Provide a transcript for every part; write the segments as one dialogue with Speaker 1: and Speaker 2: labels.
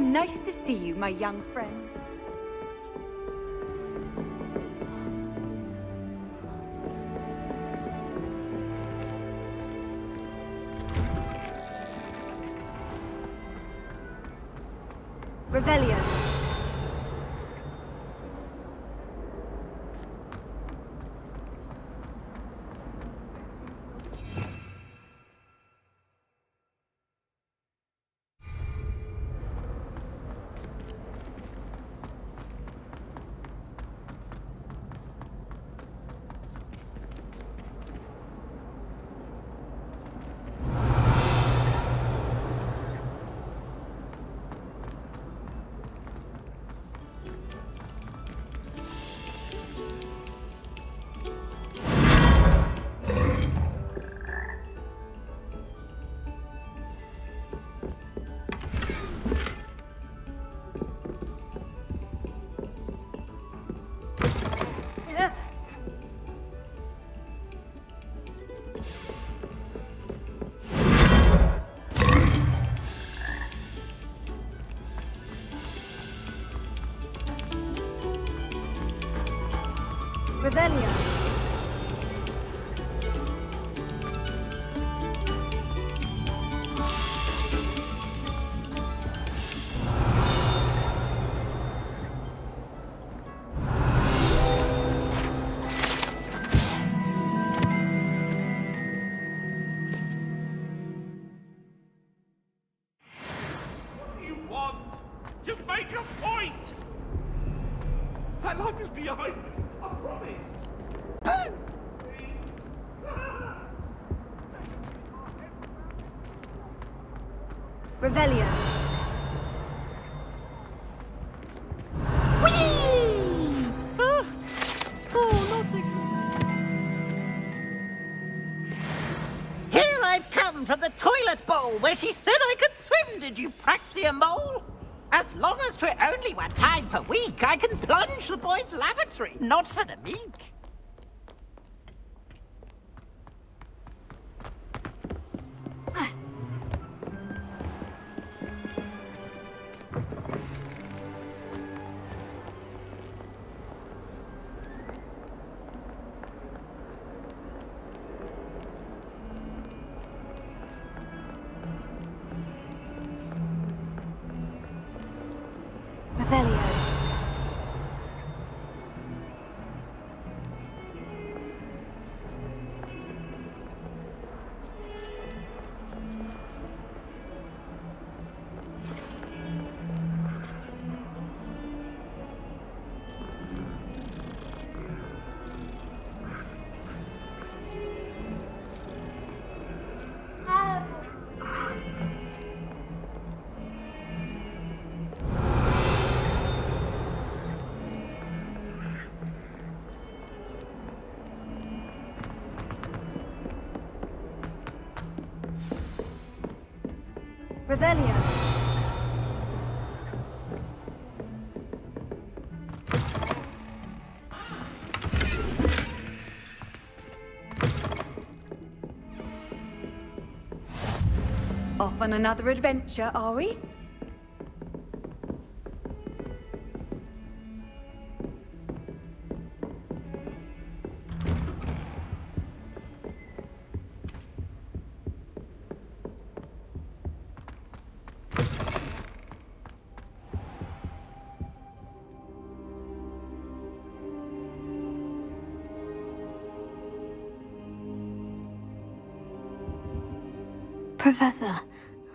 Speaker 1: Nice to see you, my young friend. Revelio. Revelio.
Speaker 2: What do you want? Just make a point! That life is behind me, I promise.
Speaker 1: Revelio. Whee!
Speaker 3: Here I've come from the toilet bowl where she said I could swim, did you praxia mole? As long as 'twere only one time per week, I can plunge the boys' lavatory, not for the meek.
Speaker 1: Revelio. Revelio. Off on another adventure, are we?
Speaker 4: Professor,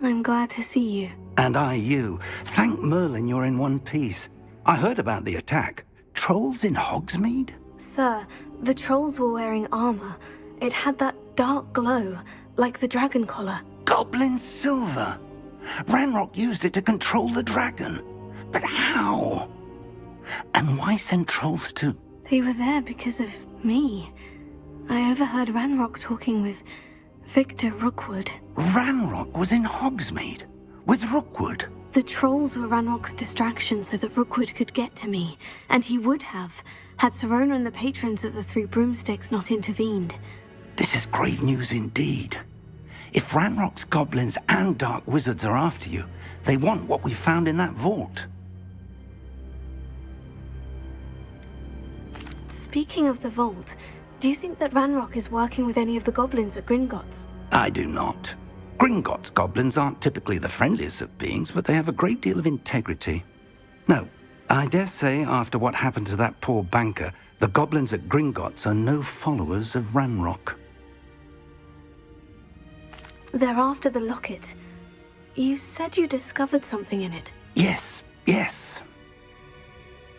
Speaker 4: I'm glad to see you.
Speaker 5: And I you. Thank Merlin you're in one piece. I heard about the attack. Trolls in Hogsmeade?
Speaker 4: Sir, the trolls were wearing armor. It had that dark glow, like the dragon collar.
Speaker 5: Goblin silver! Ranrock used it to control the dragon. But how? And why send trolls too?
Speaker 4: They were there because of me. I overheard Ranrock talking with Victor Rookwood.
Speaker 5: Ranrock was in Hogsmeade? With Rookwood?
Speaker 4: The trolls were Ranrock's distraction so that Rookwood could get to me, and he would have, had Serona and the patrons at the Three Broomsticks not intervened.
Speaker 5: This is grave news indeed. If Ranrock's goblins and dark wizards are after you, they want what we found in that vault.
Speaker 4: Speaking of the vault, do you think that Ranrock is working with any of the goblins at Gringotts?
Speaker 5: I do not. Gringotts goblins aren't typically the friendliest of beings, but they have a great deal of integrity. No, I dare say after what happened to that poor banker, the goblins at Gringotts are no followers of Ranrock.
Speaker 4: They're after the locket. You said you discovered something in it.
Speaker 5: Yes.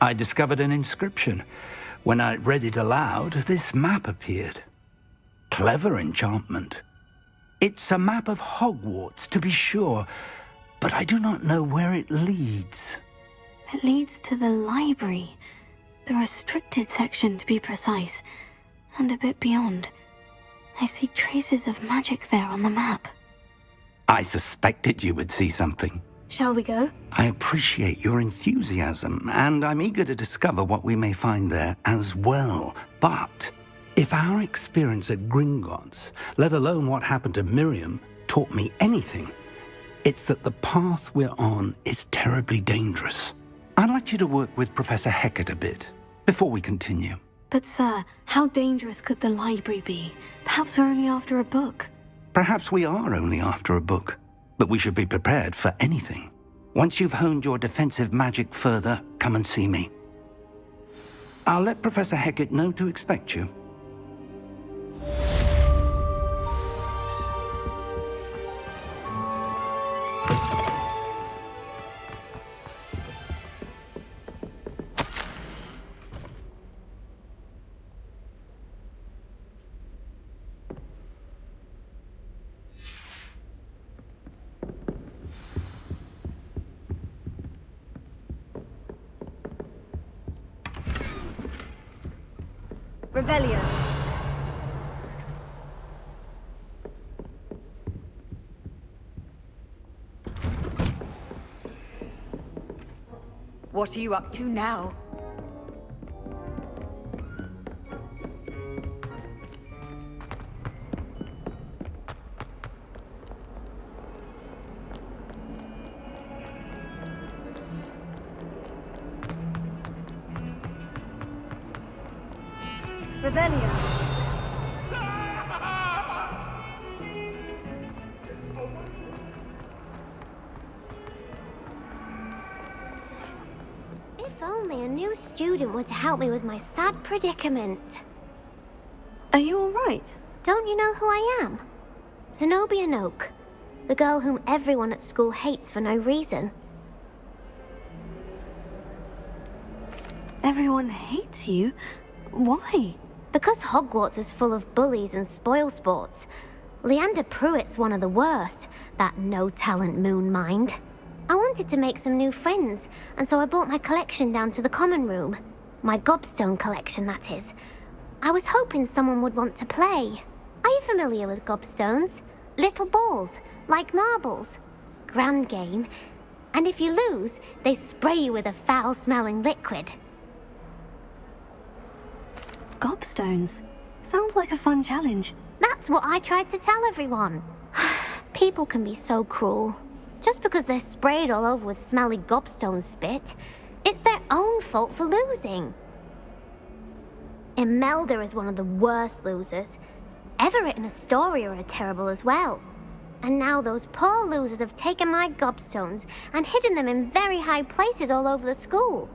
Speaker 5: I discovered an inscription. When I read it aloud, this map appeared. Clever enchantment. It's a map of Hogwarts, to be sure, but I do not know where it leads.
Speaker 4: It leads to the library. The restricted section, to be precise. And a bit beyond. I see traces of magic there on the map.
Speaker 5: I suspected you would see something.
Speaker 4: Shall we go?
Speaker 5: I appreciate your enthusiasm, and I'm eager to discover what we may find there as well. But if our experience at Gringotts, let alone what happened to Miriam, taught me anything, it's that the path we're on is terribly dangerous. I'd like you to work with Professor Hecat a bit before we continue.
Speaker 4: But sir, how dangerous could the library be? Perhaps we're only after a book.
Speaker 5: Perhaps we are only after a book, but we should be prepared for anything. Once you've honed your defensive magic further, come and see me. I'll let Professor Hecat know to expect you.
Speaker 1: Revelio. What are you up to now? Revelio.
Speaker 6: If only a new student were to help me with my sad predicament.
Speaker 4: Are you all right?
Speaker 6: Don't you know who I am? Zenobia Noak, the girl whom everyone at school hates for no reason.
Speaker 4: Everyone hates you? Why?
Speaker 6: Because Hogwarts is full of bullies and spoilsports. Leander Pruitt's one of the worst, that no-talent moon mind. I wanted to make some new friends, and so I brought my collection down to the common room. My gobstone collection, that is. I was hoping someone would want to play. Are you familiar with gobstones? Little balls, like marbles. Grand game. And if you lose, they spray you with a foul-smelling liquid.
Speaker 4: Gobstones. Sounds like a fun challenge.
Speaker 6: That's what I tried to tell everyone. People can be so cruel. Just because they're sprayed all over with smelly gobstone spit, it's their own fault for losing. Imelda is one of the worst losers. Everett and Astoria are terrible as well. And now those poor losers have taken my gobstones and hidden them in very high places all over the school.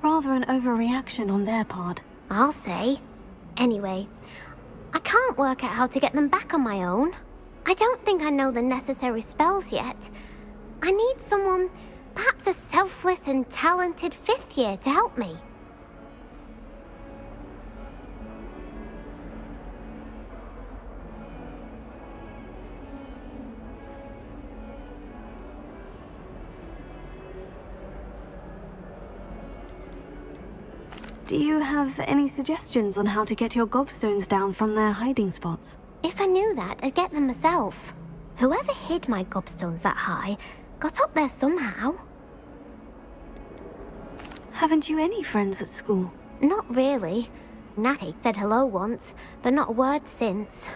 Speaker 4: Rather an overreaction on their part.
Speaker 6: I'll say. Anyway, I can't work out how to get them back on my own. I don't think I know the necessary spells yet. I need someone, perhaps a selfless and talented fifth year to help me.
Speaker 4: Do you have any suggestions on how to get your gobstones down from their hiding spots?
Speaker 6: If I knew that, I'd get them myself. Whoever hid my gobstones that high got up there somehow.
Speaker 4: Haven't you any friends at school?
Speaker 6: Not really. Natty said hello once, but not a word since.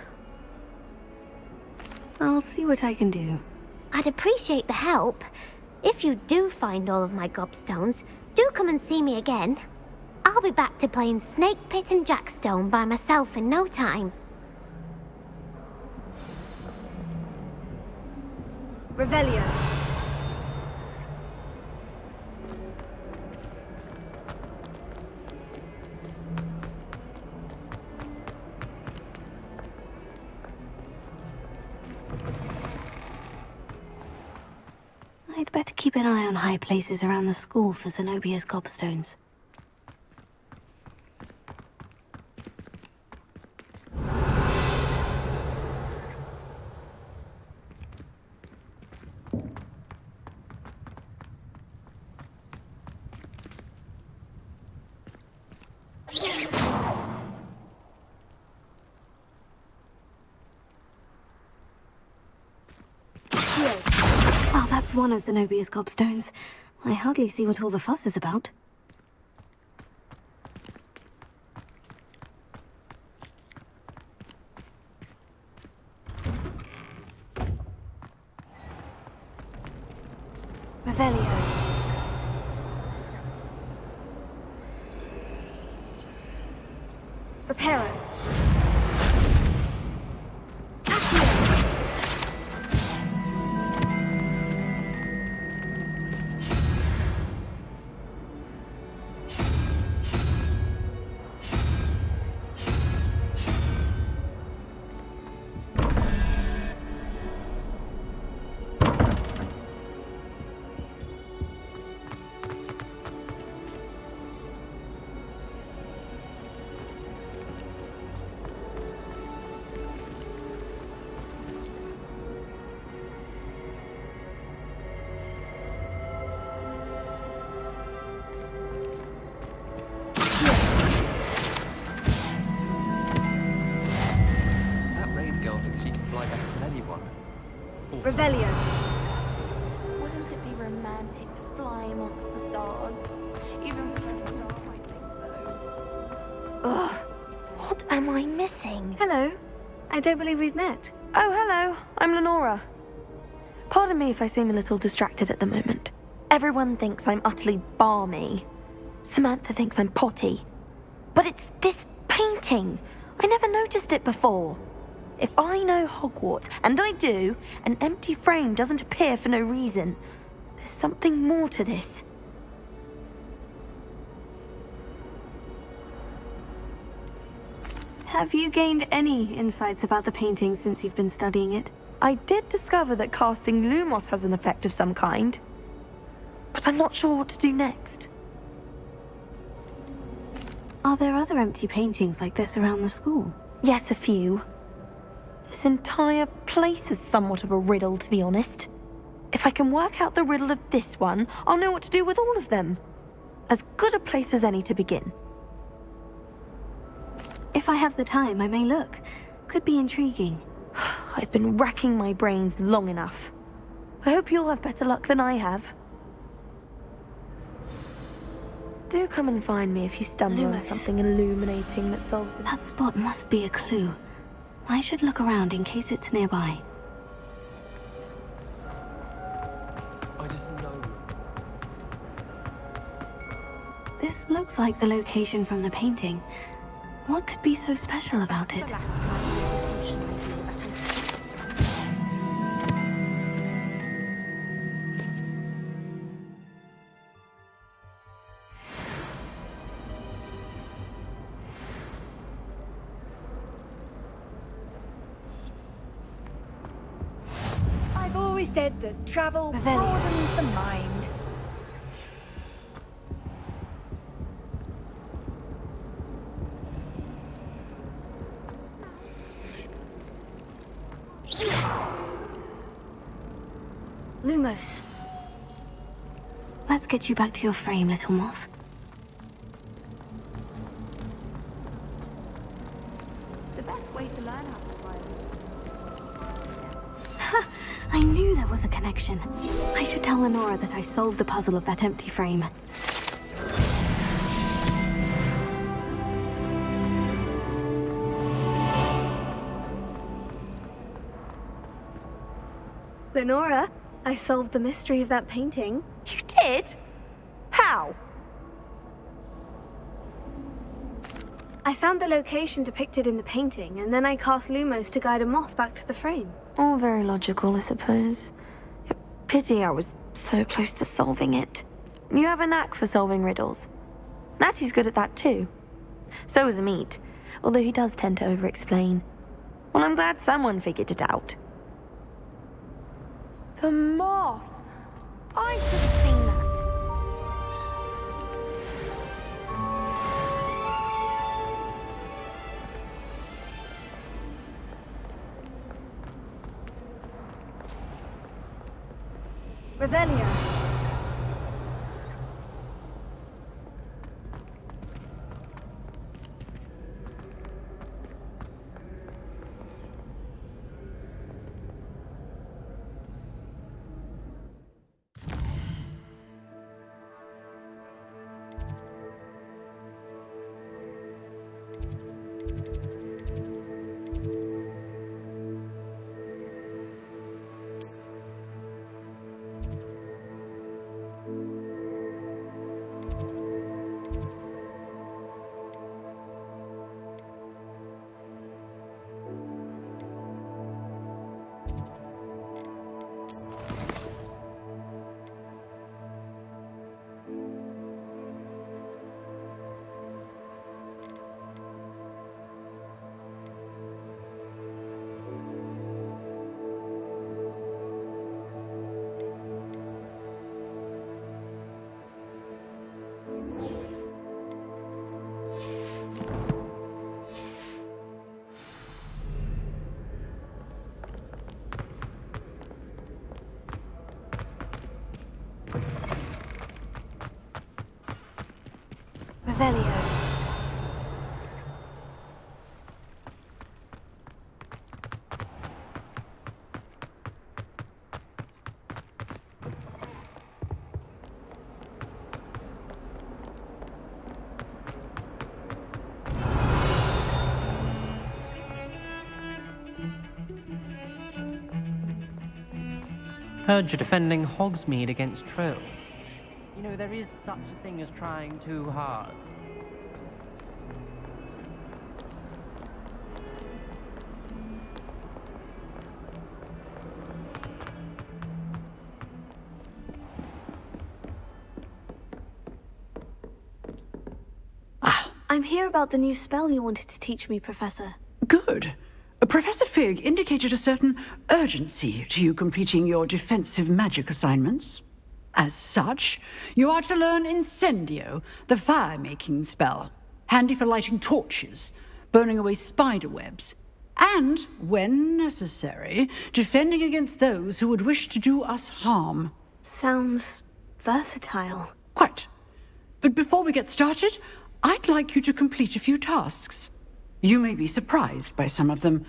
Speaker 4: I'll see what I can do.
Speaker 6: I'd appreciate the help. If you do find all of my gobstones, do come and see me again. I'll be back to playing Snake Pit and Jackstone by myself in no time.
Speaker 1: Revelio.
Speaker 4: I'd better keep an eye on high places around the school for Zenobia's gobstones. Oh, that's one of Zenobia's gobstones. I hardly see what all the fuss is about.
Speaker 1: Revelio. Reparo. Revelio.
Speaker 7: Wouldn't it be romantic to fly amongst the stars? Even if I'm not, I think so.
Speaker 8: Ugh. What am I missing?
Speaker 4: Hello. I don't believe we've met.
Speaker 8: Oh, hello. I'm Lenora. Pardon me if I seem a little distracted at the moment. Everyone thinks I'm utterly balmy. Samantha thinks I'm potty. But it's this painting. I never noticed it before. If I know Hogwarts, and I do, an empty frame doesn't appear for no reason. There's something more to this.
Speaker 4: Have you gained any insights about the painting since you've been studying it?
Speaker 8: I did discover that casting Lumos has an effect of some kind. But I'm not sure what to do next.
Speaker 4: Are there other empty paintings like this around the school?
Speaker 8: Yes, a few. This entire place is somewhat of a riddle, to be honest. If I can work out the riddle of this one, I'll know what to do with all of them. As good a place as any to begin.
Speaker 4: If I have the time, I may look. Could be intriguing.
Speaker 8: I've been racking my brains long enough. I hope you'll have better luck than I have. Do come and find me if you stumble on
Speaker 4: Lumos.
Speaker 8: something illuminating that solves the...
Speaker 4: That spot must be a clue. I should look around in case it's nearby.
Speaker 9: I just know.
Speaker 4: This looks like the location from the painting. What could be so special about it?
Speaker 1: I've always said that travel
Speaker 4: Revelio.
Speaker 1: broadens the mind.
Speaker 4: Lumos. Let's get you back to your frame, little moth.
Speaker 7: The best way to learn how to fly.
Speaker 4: I knew there was a connection. I should tell Lenora that I solved the puzzle of that empty frame.
Speaker 10: Lenora, I solved the mystery of that painting.
Speaker 8: You did? How?
Speaker 10: I found the location depicted in the painting, and then I cast Lumos to guide a moth back to the frame.
Speaker 8: All very logical, I suppose. Pity I was so close to solving it. You have a knack for solving riddles. Natty's good at that too. So is Amit, although he does tend to over-explain. Well, I'm glad someone figured it out. The moth! I should have seen that.
Speaker 10: Revelio. Revelio.
Speaker 9: Heard you're defending Hogsmeade against trolls. You know, there is such a thing as trying too hard.
Speaker 10: I'm here about the new spell you wanted to teach me, Professor.
Speaker 11: Good. Professor Fig indicated a certain urgency to you completing your defensive magic assignments. As such, you are to learn Incendio, the fire-making spell, handy for lighting torches, burning away spider webs, and, when necessary, defending against those who would wish to do us harm.
Speaker 10: Sounds versatile.
Speaker 11: Quite. But before we get started, I'd like you to complete a few tasks. You may be surprised by some of them.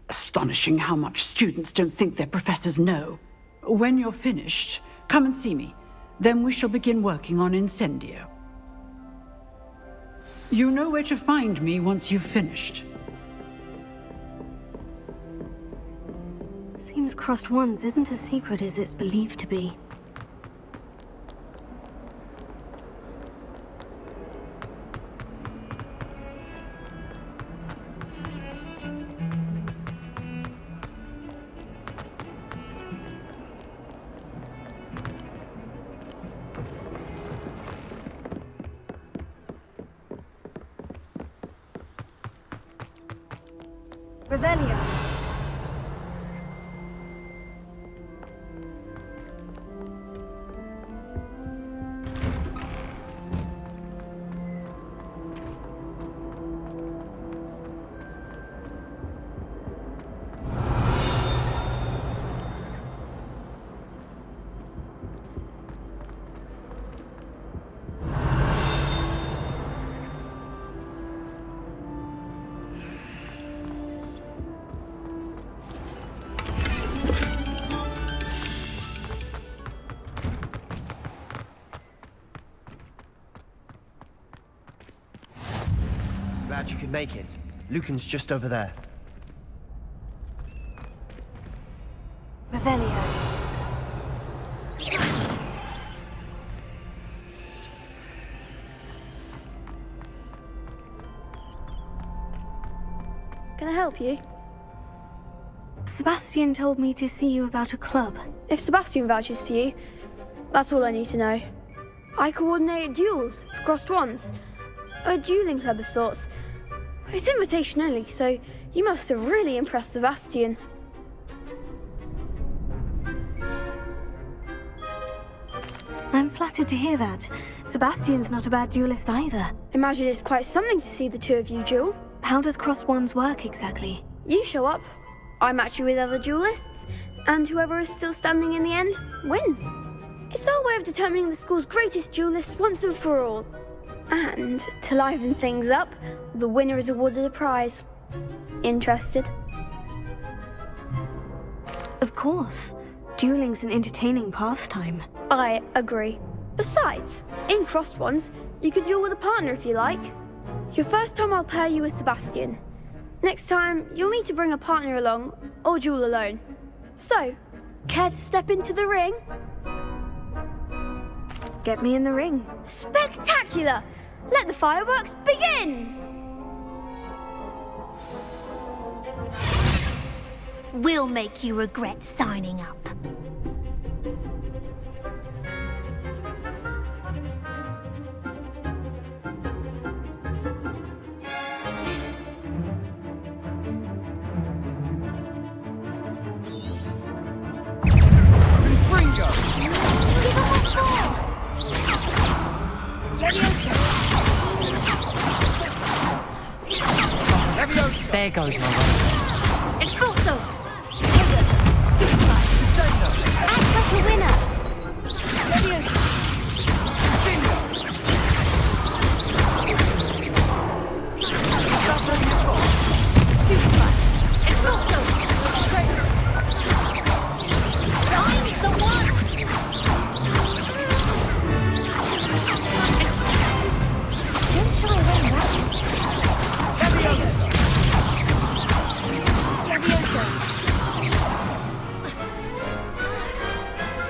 Speaker 11: Astonishing how much students don't think their professors know. When you're finished, come and see me. Then we shall begin working on Incendio. You know where to find me once you've finished.
Speaker 10: Seems crossed ones isn't as secret as it's believed to be. Revelio.
Speaker 12: Glad you could make it. Lucan's just over there.
Speaker 10: Revelio. can I help you?
Speaker 4: Sebastian told me to see you about a club.
Speaker 10: If Sebastian vouches for you, that's all I need to know. I coordinate duels for crossed wands. A dueling club of sorts. It's invitation only, so you must have really impressed Sebastian.
Speaker 4: I'm flattered to hear that. Sebastian's not a bad duelist either.
Speaker 10: Imagine it's quite something to see the two of you duel.
Speaker 4: How does crossed wands work exactly?
Speaker 10: You show up, I match you with other duelists, and whoever is still standing in the end wins. It's our way of determining the school's greatest duelist once and for all. And to liven things up, the winner is awarded a prize. Interested?
Speaker 4: Of course. Dueling's an entertaining pastime.
Speaker 10: I agree. Besides, in crossed ones, you can duel with a partner if you like. Your first time I'll pair you with Sebastian. Next time, you'll need to bring a partner along, or duel alone. So, care to step into the ring?
Speaker 4: Get me in the ring.
Speaker 10: Spectacular! Let the fireworks begin!
Speaker 6: We'll make you regret signing up.
Speaker 9: There goes my way.
Speaker 6: Expulso! Stupefy! Act like a winner! Stupefy! Expulso! I'm the one! Don't shy away now.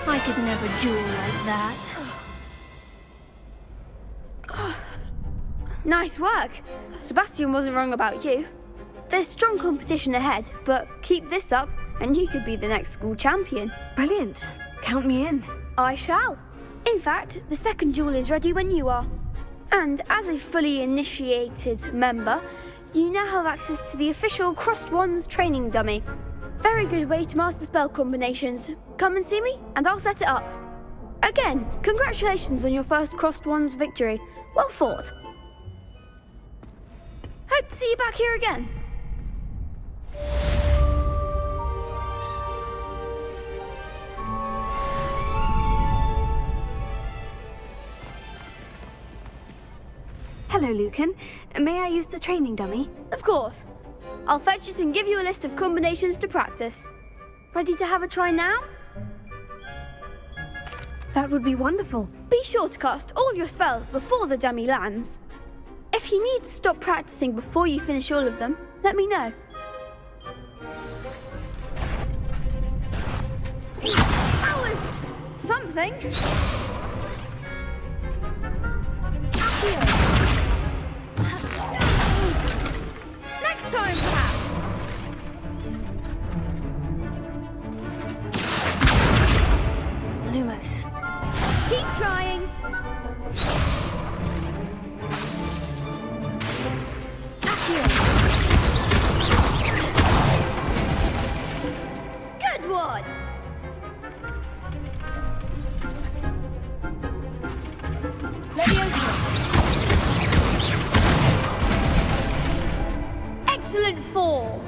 Speaker 6: I could never duel like that.
Speaker 10: Nice work. Sebastian wasn't wrong about you. There's strong competition ahead, but keep this up and you could be the next school champion.
Speaker 4: Brilliant. Count me in.
Speaker 10: I shall. In fact, the second duel is ready when you are. And as a fully initiated member, you now have access to the official Crossed Wands training dummy. Very good way to master spell combinations. Come and see me, and I'll set it up. Again, congratulations on your first Crossed Wands victory. Well fought. Hope to see you back here again.
Speaker 4: Hello, Lucan. May I use the training dummy?
Speaker 10: Of course. I'll fetch it and give you a list of combinations to practice. Ready to have a try now?
Speaker 4: That would be wonderful.
Speaker 10: Be sure to cast all your spells before the dummy lands. If you need to stop practicing before you finish all of them, let me know. That was something. Next time, perhaps.
Speaker 4: Lumos.
Speaker 10: Keep trying. Good one. Excellent form.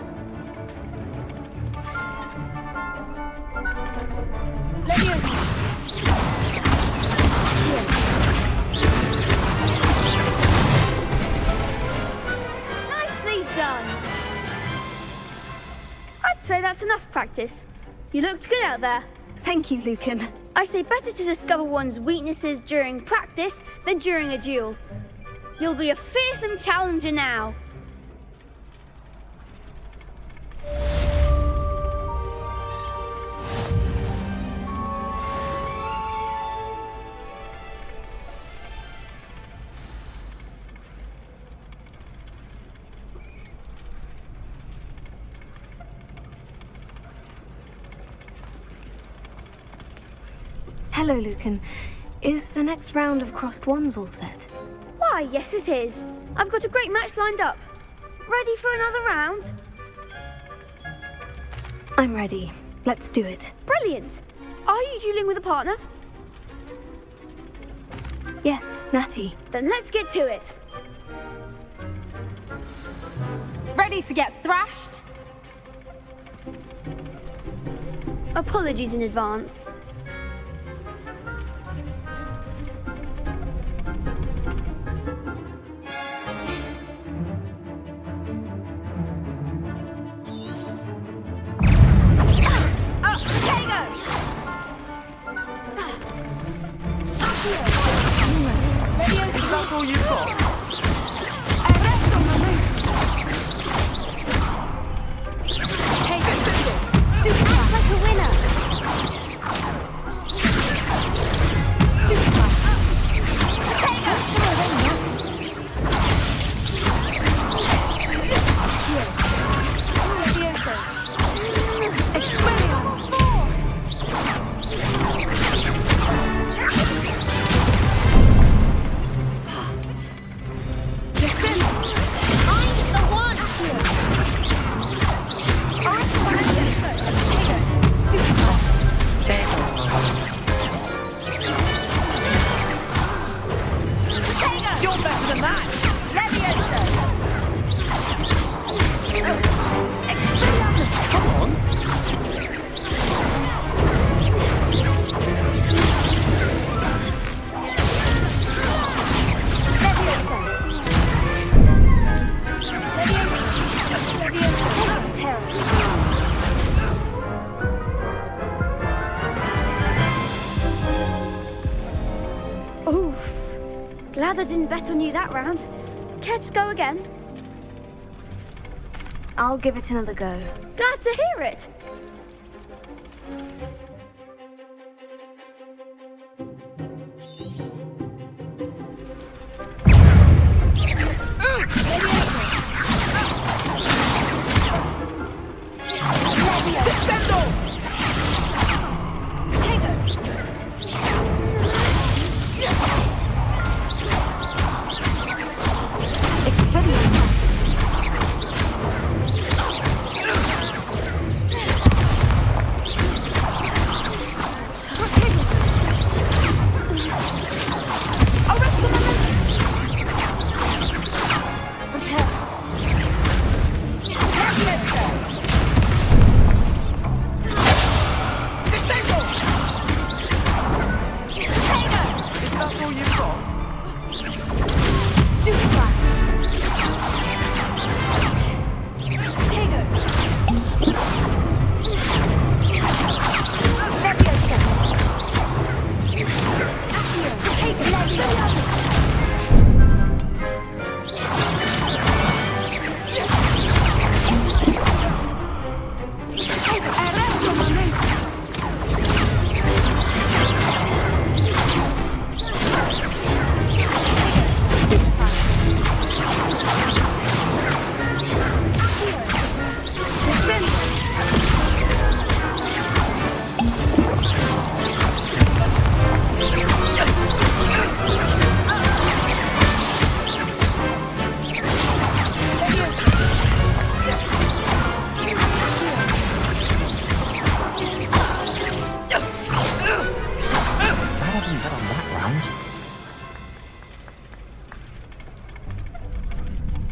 Speaker 10: Nicely done. I'd say that's enough practice. You looked good out there.
Speaker 4: Thank you, Lucan.
Speaker 10: I say better to discover one's weaknesses during practice than during a duel. You'll be a fearsome challenger now.
Speaker 4: Hello, Lucan. Is the next round of crossed wands all set?
Speaker 10: Why, yes it is. I've got a great match lined up. Ready for another round?
Speaker 4: I'm ready. Let's do it.
Speaker 10: Brilliant. Are you dueling with a partner?
Speaker 4: Yes, Natty.
Speaker 10: Then let's get to it.
Speaker 7: Ready to get thrashed?
Speaker 10: Apologies in advance.
Speaker 12: That's all you've got?
Speaker 10: Like a winner. Glad I didn't bet on you that round. Care to go again?
Speaker 4: I'll give it another go.
Speaker 10: Glad to hear it.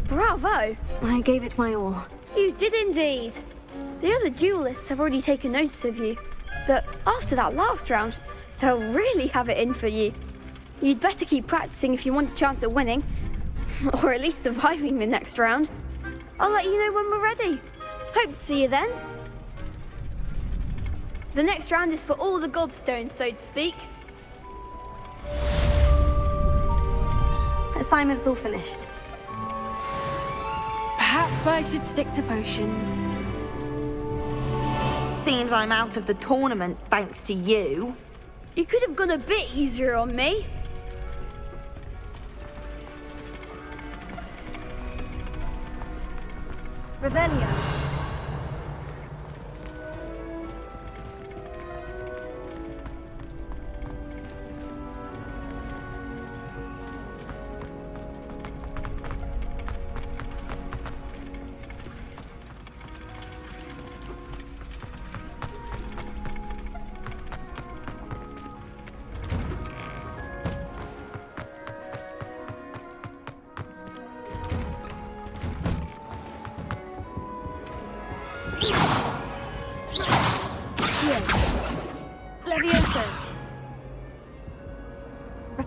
Speaker 10: Bravo!
Speaker 4: I gave it my all.
Speaker 10: You did indeed. The other duelists have already taken notice of you, but after that last round, they'll really have it in for you. You'd better keep practicing if you want a chance at winning, or at least surviving the next round. I'll let you know when we're ready. Hope to see you then. The next round is for all the gobstones, so to speak.
Speaker 4: Assignment's all finished.
Speaker 8: Perhaps I should stick to potions.
Speaker 3: Seems I'm out of the tournament thanks to you.
Speaker 10: You could have gone a bit easier on me.
Speaker 4: Revelio.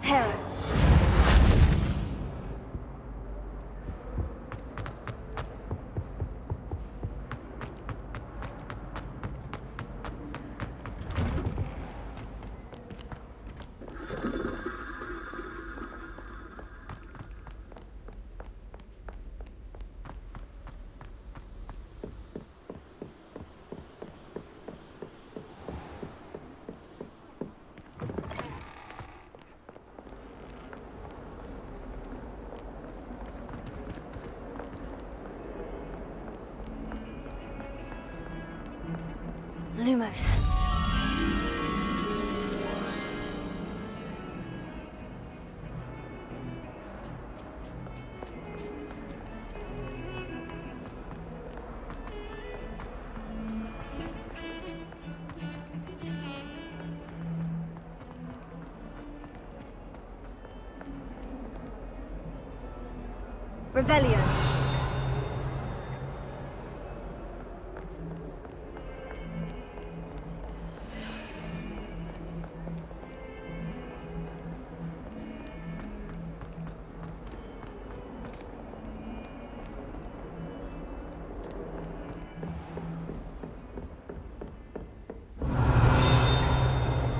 Speaker 10: Prepare. Lumos. Revelio.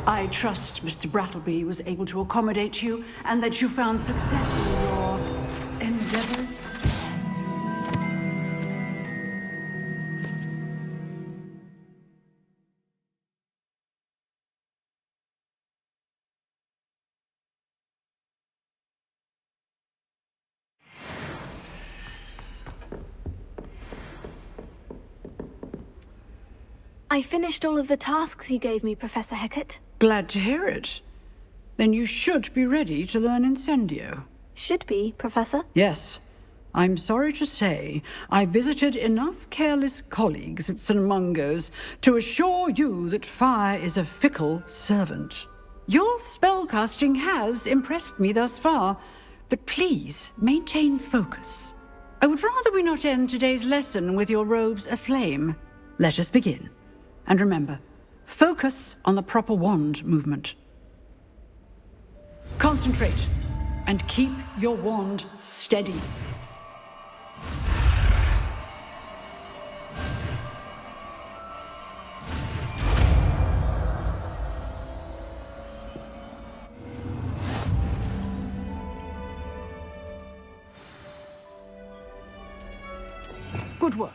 Speaker 11: I trust Mr. Brattleby was able to accommodate you and that you found success in your endeavors.
Speaker 10: I finished all of the tasks you gave me, Professor Hecat.
Speaker 11: Glad to hear it. Then you should be ready to learn Incendio.
Speaker 10: Should be, Professor.
Speaker 11: Yes. I'm sorry to say, I visited enough careless colleagues at St. Mungo's to assure you that fire is a fickle servant. Your spellcasting has impressed me thus far, but please maintain focus. I would rather we not end today's lesson with your robes aflame. Let us begin. And remember, focus on the proper wand movement. Concentrate and keep your wand steady. Good work.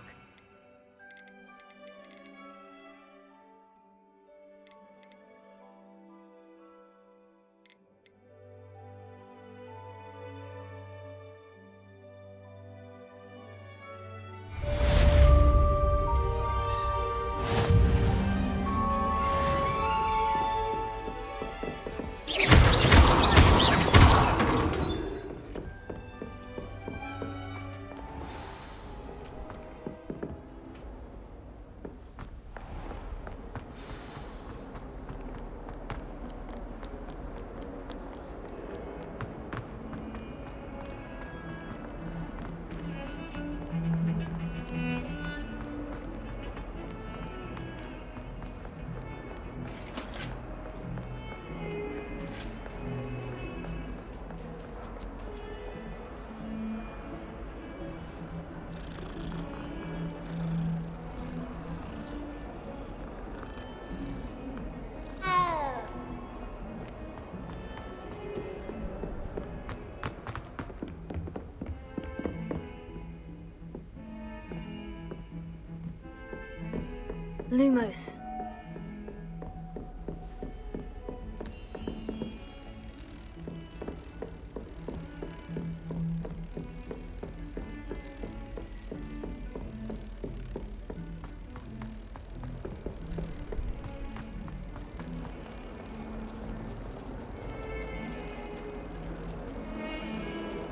Speaker 10: Lumos.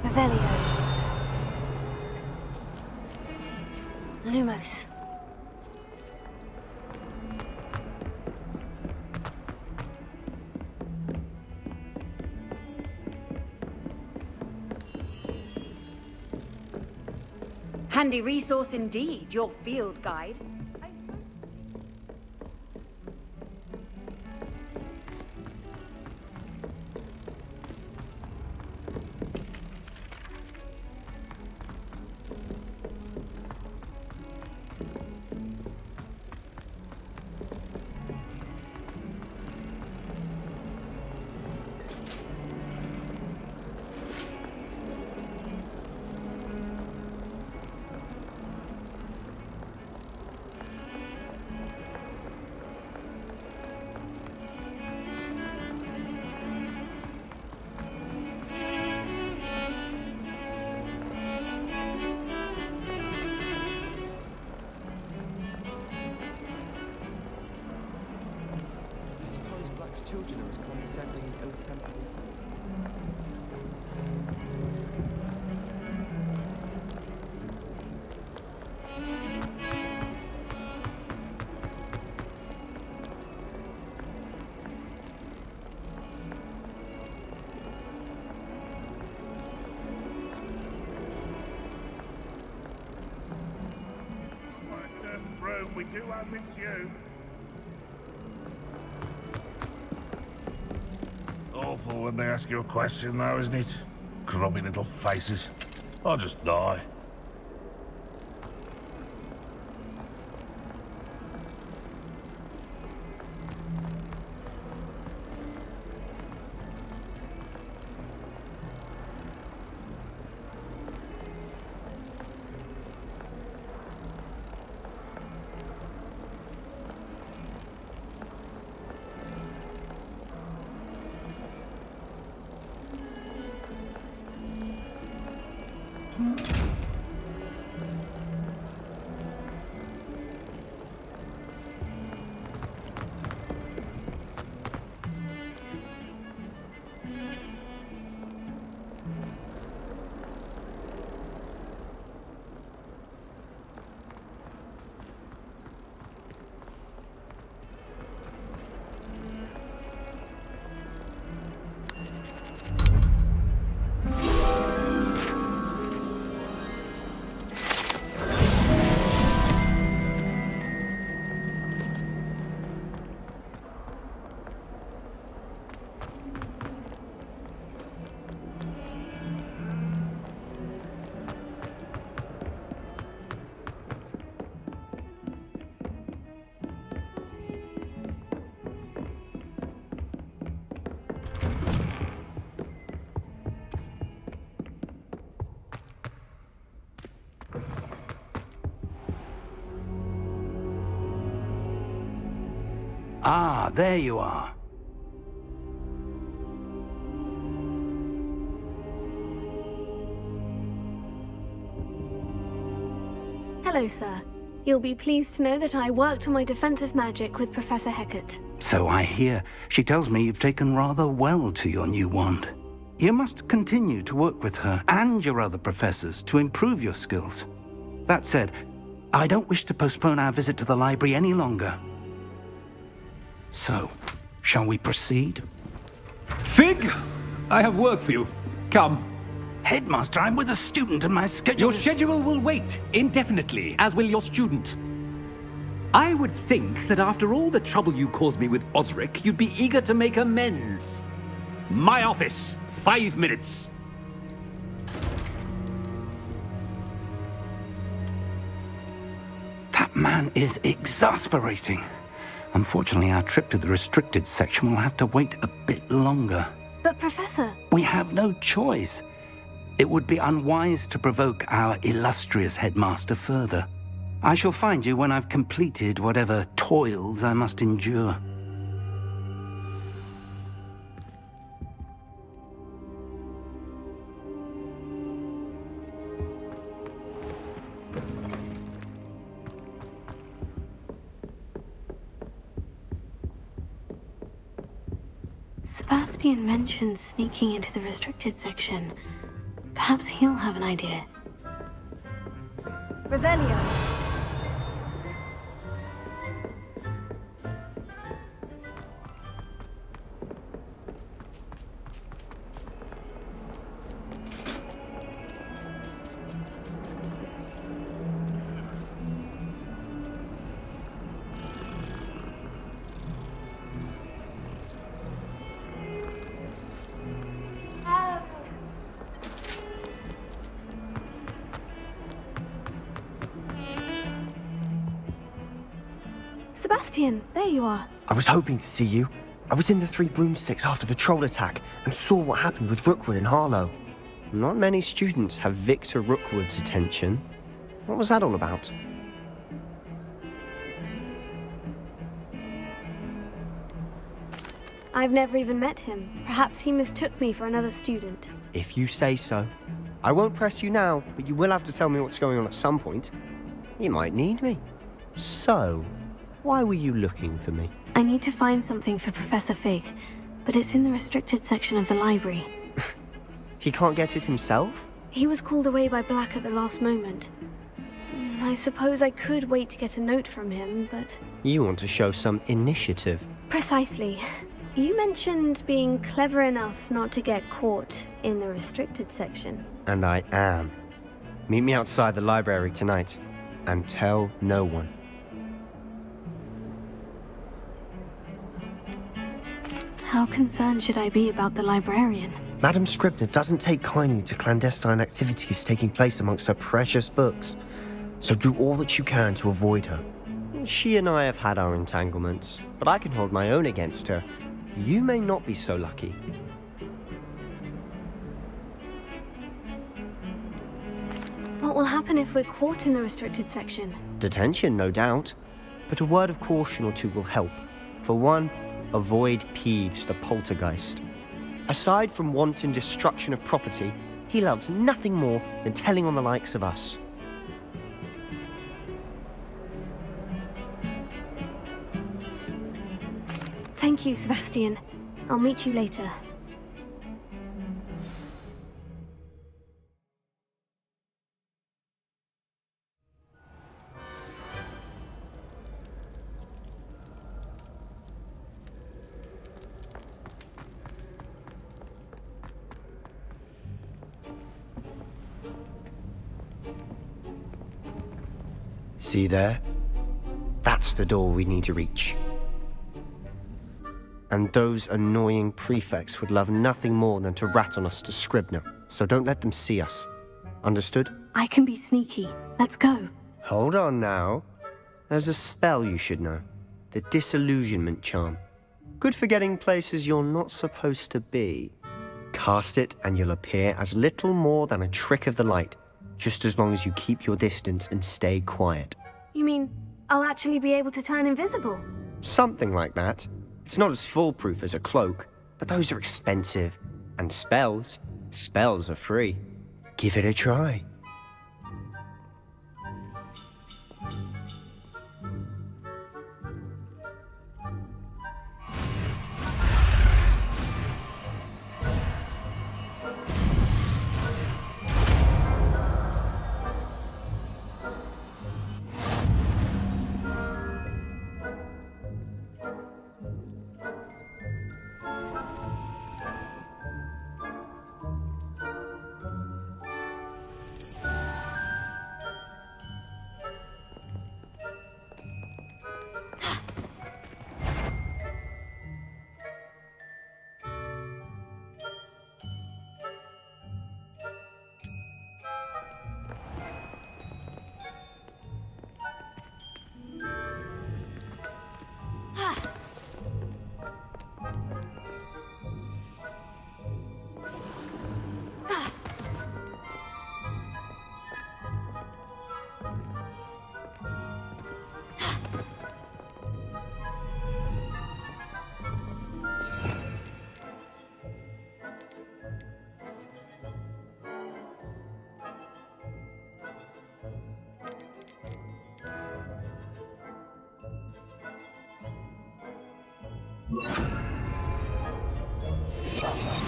Speaker 10: Revelio. Lumos.
Speaker 1: Handy resource indeed, your field guide.
Speaker 2: room, we do have it's you.
Speaker 13: Awful when they ask you a question, though, isn't it? Grubby little faces. I'll just die.
Speaker 5: Ah, there you are.
Speaker 4: Hello, sir. You'll be pleased to know that I worked on my defensive magic with Professor Hecat.
Speaker 5: So I hear. She tells me you've taken rather well to your new wand. You must continue to work with her and your other professors to improve your skills. That said, I don't wish to postpone our visit to the library any longer. So, shall we proceed?
Speaker 14: Fig! I have work for you. Come.
Speaker 5: Headmaster, I'm with a student and my schedule
Speaker 14: Your schedule will wait indefinitely, as will your student. I would think that after all the trouble you caused me with Osric, you'd be eager to make amends. My office, 5 minutes.
Speaker 5: That man is exasperating. Unfortunately, our trip to the restricted section will have to wait a bit longer.
Speaker 4: But, Professor...
Speaker 5: We have no choice. It would be unwise to provoke our illustrious headmaster further. I shall find you when I've completed whatever toils I must endure.
Speaker 4: Sebastian mentioned sneaking into the restricted section. Perhaps he'll have an idea. Revelio. Sebastian, there you are.
Speaker 12: I was hoping to see you. I was in the Three Broomsticks after the troll attack and saw what happened with Rookwood and Harlow. Not many students have Victor Rookwood's attention. What was that all about?
Speaker 4: I've never even met him. Perhaps he mistook me for another student.
Speaker 12: If you say so. I won't press you now, but you will have to tell me what's going on at some point. You might need me. So, why were you looking for me?
Speaker 4: I need to find something for Professor Fig, but it's in the restricted section of the library.
Speaker 12: He can't get it himself?
Speaker 4: He was called away by Black at the last moment. I suppose I could wait to get a note from him, but...
Speaker 12: You want to show some initiative.
Speaker 4: Precisely. You mentioned being clever enough not to get caught in the restricted section.
Speaker 12: And I am. Meet me outside the library tonight, and tell no one.
Speaker 4: concerned should I be about the librarian?
Speaker 12: Madam Scribner doesn't take kindly to clandestine activities taking place amongst her precious books, so do all that you can to avoid her. She and I have had our entanglements, but I can hold my own against her. You may not be so lucky.
Speaker 4: What will happen if we're caught in the restricted section?
Speaker 12: Detention, no doubt, but a word of caution or two will help. For one, avoid Peeves the poltergeist. Aside from wanton destruction of property, he loves nothing more than telling on the likes of us.
Speaker 4: Thank you, Sebastian. I'll meet you later.
Speaker 12: See there? That's the door we need to reach. And those annoying prefects would love nothing more than to rat on us to Scribner, so don't let them see us. Understood?
Speaker 4: I can be sneaky. Let's go.
Speaker 12: Hold on now. There's a spell you should know. The Disillusionment Charm. Good for getting places you're not supposed to be. Cast it and you'll appear as little more than a trick of the light, just as long as you keep your distance and stay quiet.
Speaker 4: You mean I'll actually be able to turn invisible?
Speaker 12: Something like that. It's not as foolproof as a cloak, but those are expensive. And spells are free. Give it a try.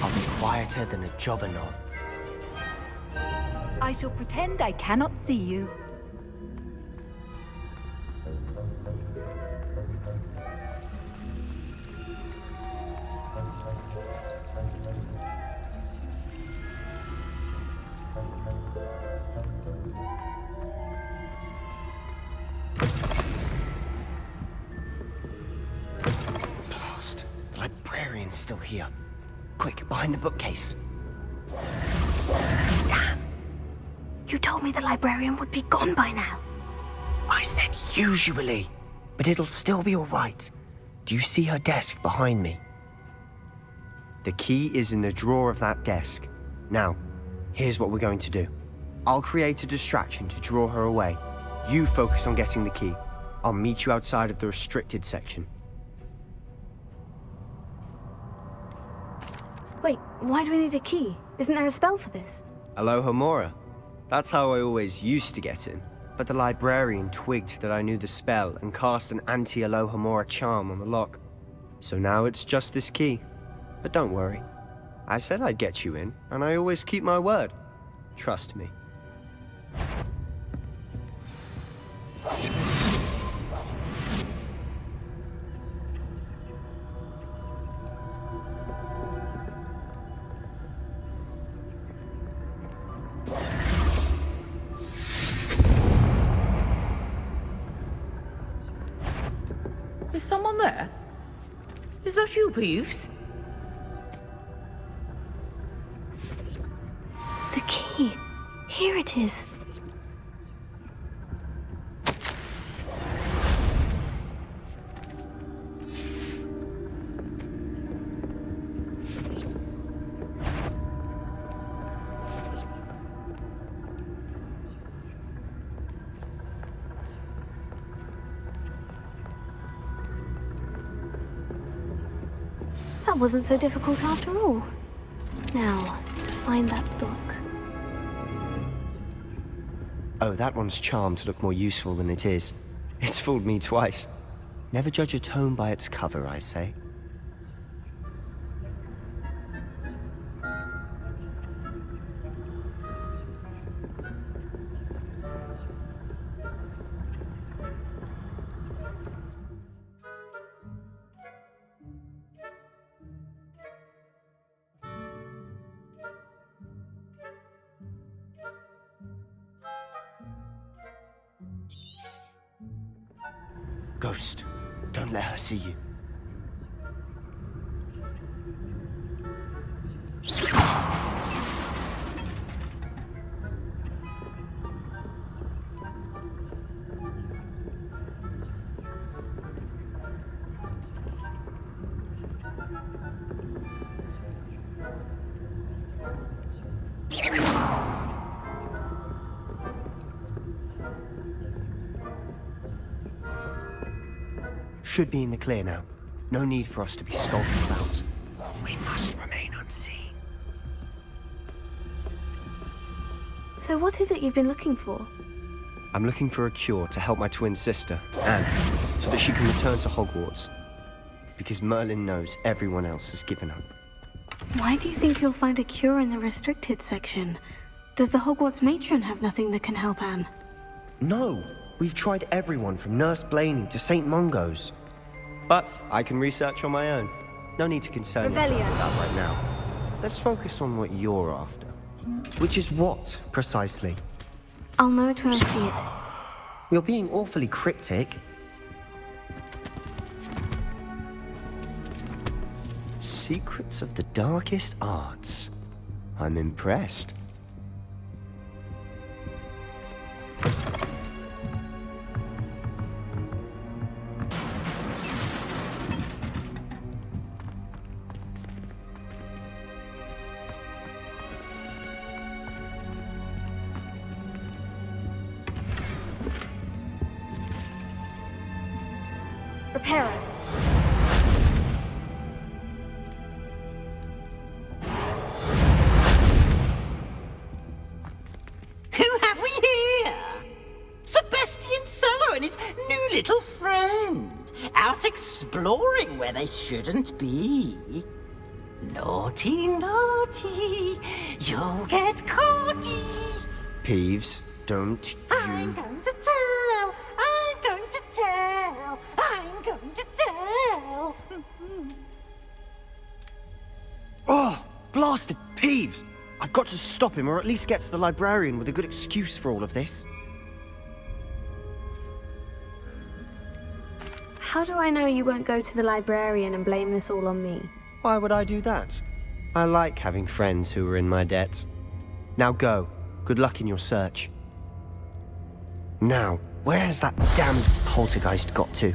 Speaker 12: I'll be quieter than a jobberknoll.
Speaker 1: I shall pretend I cannot see you.
Speaker 12: Blast! The librarian's still here. Quick, behind the bookcase.
Speaker 4: Damn! You told me the librarian would be gone by now.
Speaker 12: I said usually, but it'll still be all right. Do you see her desk behind me? The key is in the drawer of that desk. Now, here's what we're going to do. I'll create a distraction to draw her away. You focus on getting the key. I'll meet you outside of the restricted section.
Speaker 4: Wait, why do we need a key? Isn't there a spell for this?
Speaker 12: Alohomora. That's how I always used to get in. But the librarian twigged that I knew the spell and cast an anti-Alohomora charm on the lock. So now it's just this key. But don't worry. I said I'd get you in, and I always keep my word. Trust me.
Speaker 15: Is someone there? Is that you, Peeves?
Speaker 4: The key. Here it is. That wasn't so difficult after all. Now, to find that book.
Speaker 12: Oh, that one's charmed to look more useful than it is. It's fooled me twice. Never judge a tome by its cover, I say. Ghost, don't let her see you. Should be in the clear now. No need for us to be skulking about. We must remain unseen.
Speaker 4: So what is it you've been looking for?
Speaker 12: I'm looking for a cure to help my twin sister, Anne, so that she can return to Hogwarts. Because Merlin knows everyone else has given up.
Speaker 4: Why do you think you'll find a cure in the restricted section? Does the Hogwarts matron have nothing that can help Anne?
Speaker 12: No! We've tried everyone from Nurse Blaney to St. Mungo's. But I can research on my own. No need to concern yourself with that right now. Let's focus on what you're after. Which is what, precisely?
Speaker 4: I'll know it when I see it.
Speaker 12: You're being awfully cryptic. Secrets of the darkest arts. I'm impressed.
Speaker 10: Reparo.
Speaker 3: Who have we here? Sebastian Sallow and his new little friend. Out exploring where they shouldn't be. Naughty, naughty. You'll get caughty.
Speaker 12: Peeves, don't
Speaker 3: I'm going to tell. I'm going to tell. I'm going to tell.
Speaker 12: Oh, blasted Peeves! I've got to stop him, or at least get to the librarian with a good excuse for all of this.
Speaker 4: How do I know you won't go to the librarian and blame this all on me?
Speaker 12: Why would I do that? I like having friends who are in my debt. Now go. Good luck in your search. Now, where's that damned poltergeist got to?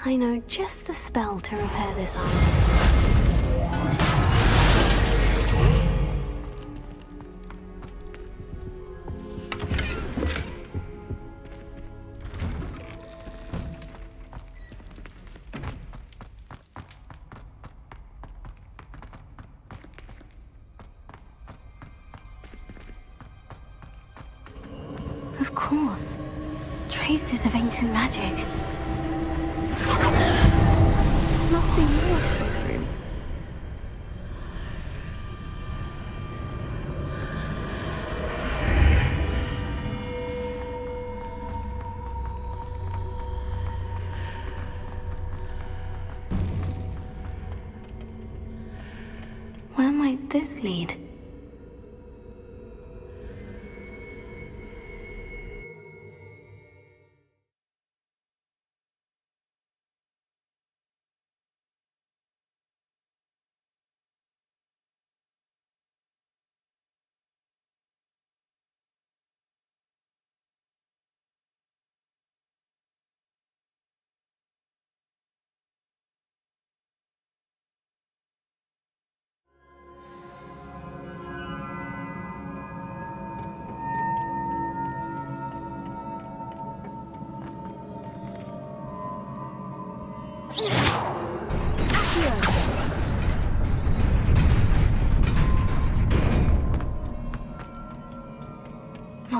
Speaker 4: I know just the spell to repair this arm. Of course. Traces of ancient magic. There must be more to this room. Where might this lead?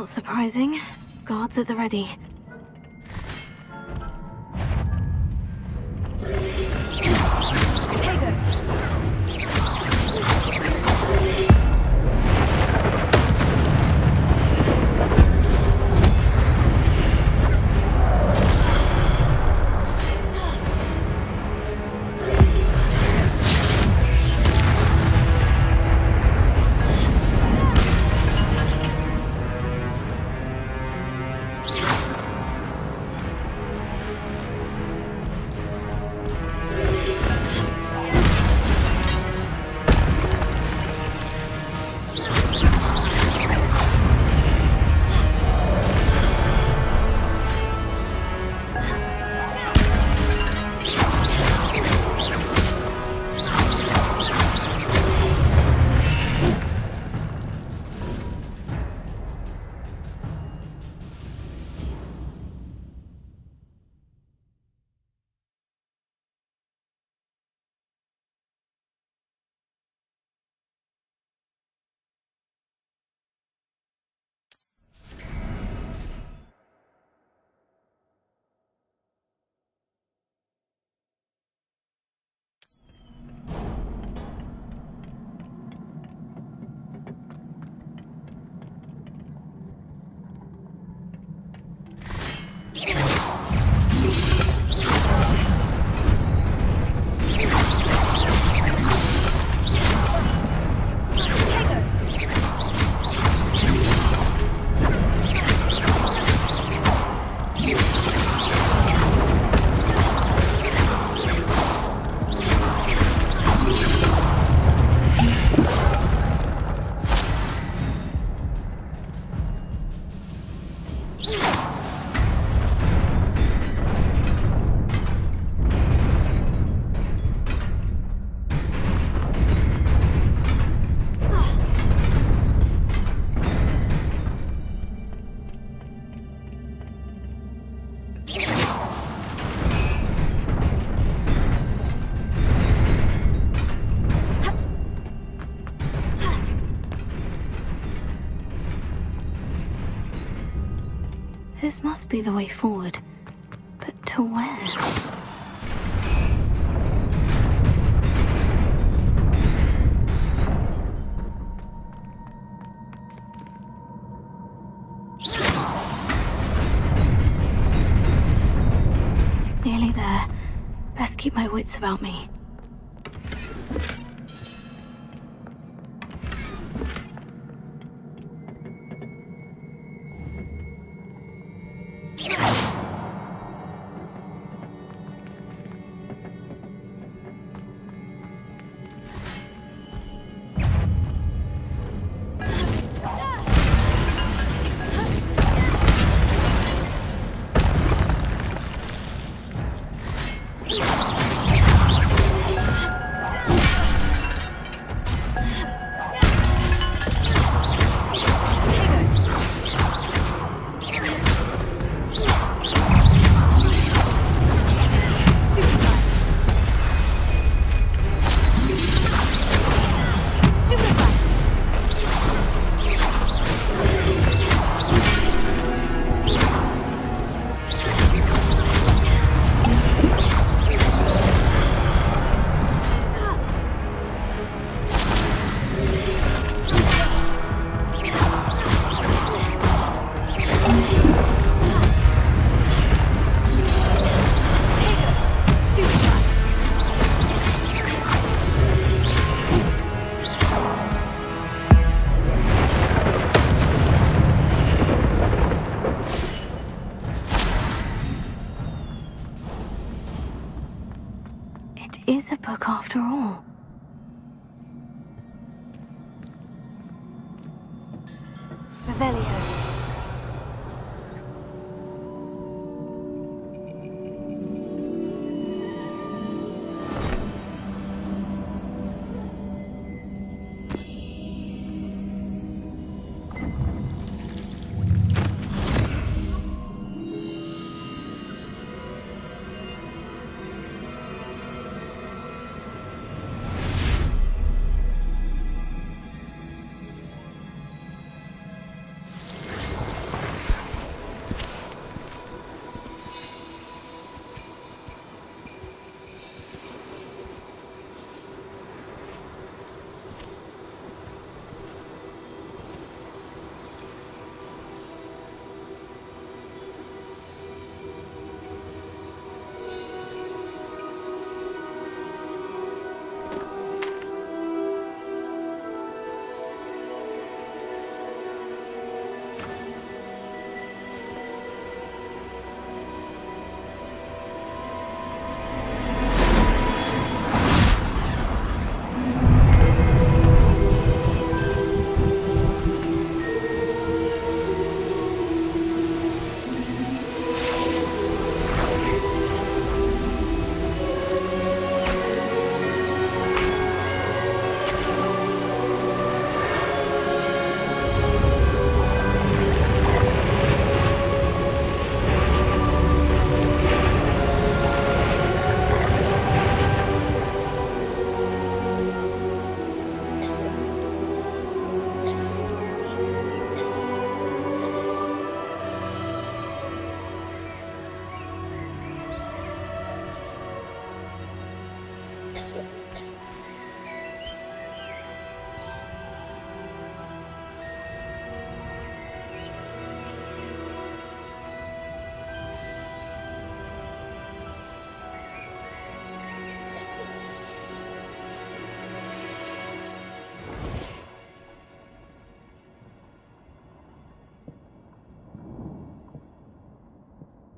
Speaker 4: Not surprising. Guards at the ready. This must be the way forward. But to where? Nearly there. Best keep my wits about me. Is a book after all. Revelio.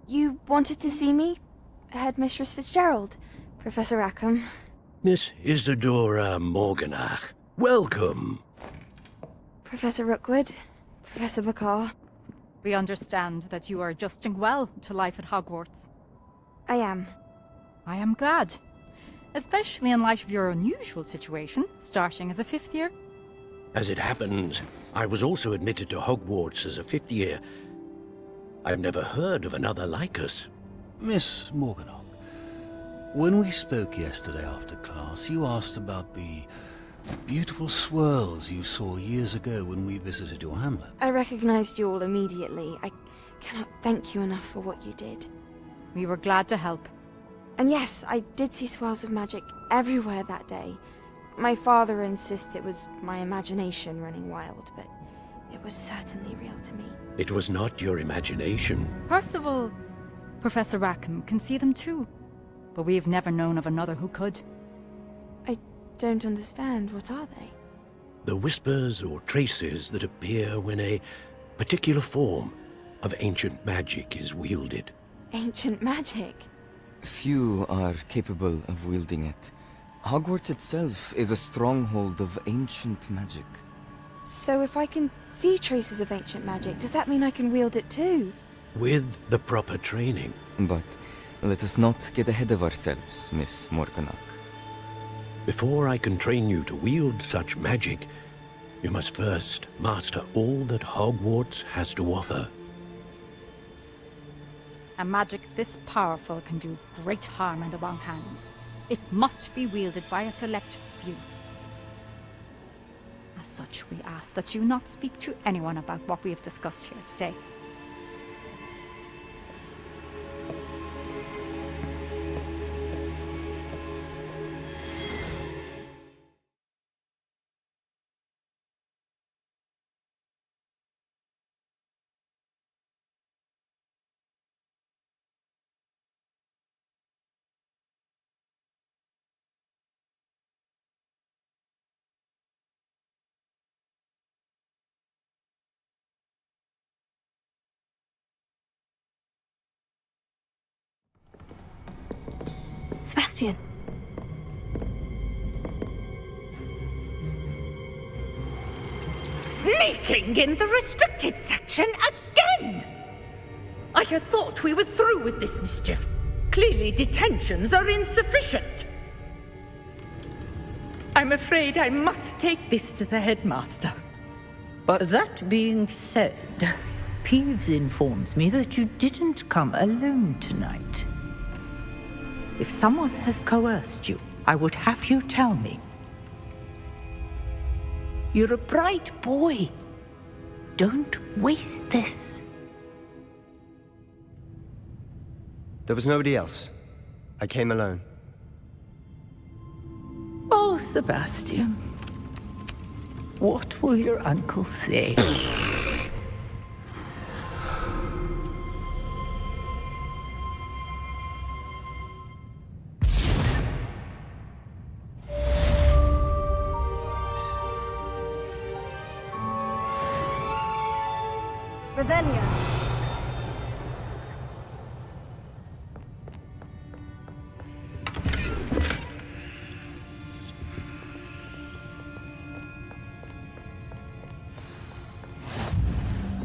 Speaker 8: You wanted to see me? Headmistress Fitzgerald, Professor Rackham.
Speaker 15: Miss Isadora Morganach, welcome.
Speaker 8: Professor Rookwood, Professor Bakar.
Speaker 16: We understand that you are adjusting well to life at Hogwarts.
Speaker 8: I am.
Speaker 16: I am glad. Especially in light of your unusual situation, starting as a 5th year.
Speaker 15: As it happens, I was also admitted to Hogwarts as a 5th year. I've never heard of another like us.
Speaker 17: Miss Morganach, when we spoke yesterday after class, you asked about the beautiful swirls you saw years ago when we visited your hamlet.
Speaker 8: I recognized you all immediately. I cannot thank you enough for what you did.
Speaker 16: We were glad to help.
Speaker 8: And yes, I did see swirls of magic everywhere that day. My father insists it was my imagination running wild, but it was certainly real to me.
Speaker 15: It was not your imagination.
Speaker 16: Percival, Professor Rackham can see them too. But we've never known of another who could.
Speaker 8: I don't understand. What are they?
Speaker 15: The whispers or traces that appear when a particular form of ancient magic is wielded.
Speaker 8: Ancient magic?
Speaker 18: Few are capable of wielding it. Hogwarts itself is a stronghold of ancient magic.
Speaker 8: So if I can see traces of ancient magic, does that mean I can wield it too?
Speaker 15: With the proper training.
Speaker 18: But let us not get ahead of ourselves, Miss Morganach.
Speaker 15: Before I can train you to wield such magic, you must first master all that Hogwarts has to offer.
Speaker 16: A magic this powerful can do great harm in the wrong hands. It must be wielded by a select few. As such, we ask that you not speak to anyone about what we have discussed here today.
Speaker 4: Sebastian!
Speaker 3: Sneaking in the restricted section again! I had thought we were through with this mischief. Clearly detentions are insufficient. I'm afraid I must take this to the headmaster.
Speaker 19: But that being said, Peeves informs me that you didn't come alone tonight. If someone has coerced you, I would have you tell me. You're a bright boy. Don't waste this.
Speaker 12: There was nobody else. I came alone.
Speaker 19: Oh, Sebastian. What will your uncle say?
Speaker 1: Revelio.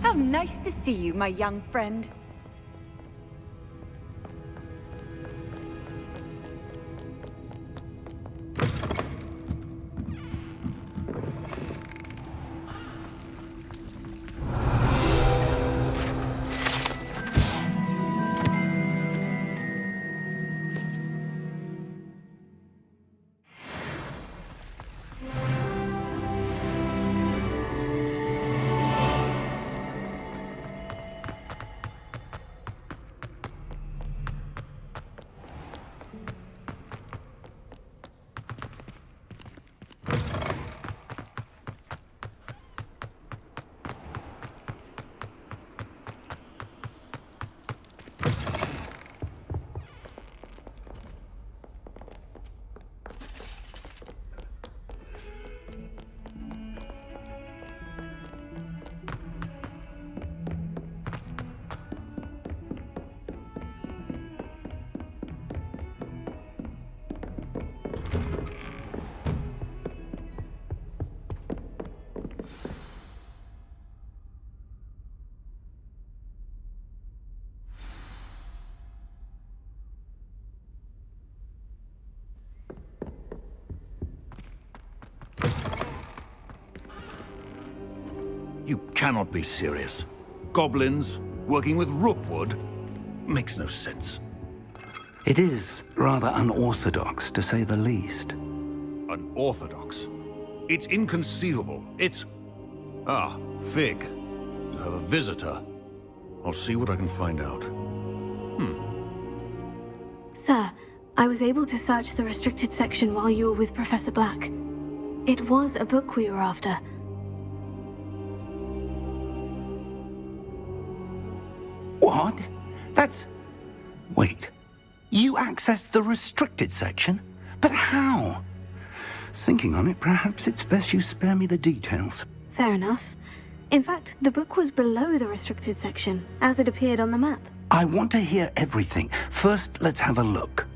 Speaker 1: How nice to see you, my young friend.
Speaker 17: You cannot be serious. Goblins working with Rookwood? Makes no sense.
Speaker 5: It is rather unorthodox, to say the least.
Speaker 17: Unorthodox? It's inconceivable. It's... Ah, Fig. You have a visitor. I'll see what I can find out.
Speaker 4: Sir, I was able to search the restricted section while you were with Professor Black. It was a book we were after.
Speaker 5: What? That's... Wait. You accessed the restricted section? But how? Thinking on it, perhaps it's best you spare me the details.
Speaker 4: Fair enough. In fact, the book was below the restricted section, as it appeared on the map.
Speaker 5: I want to hear everything. First, let's have a look.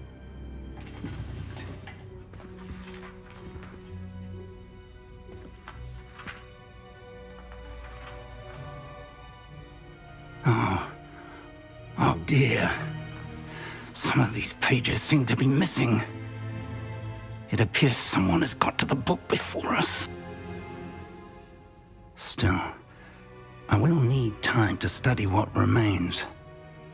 Speaker 5: Oh dear. Some of these pages seem to be missing. It appears someone has got to the book before us. Still, I will need time to study what remains.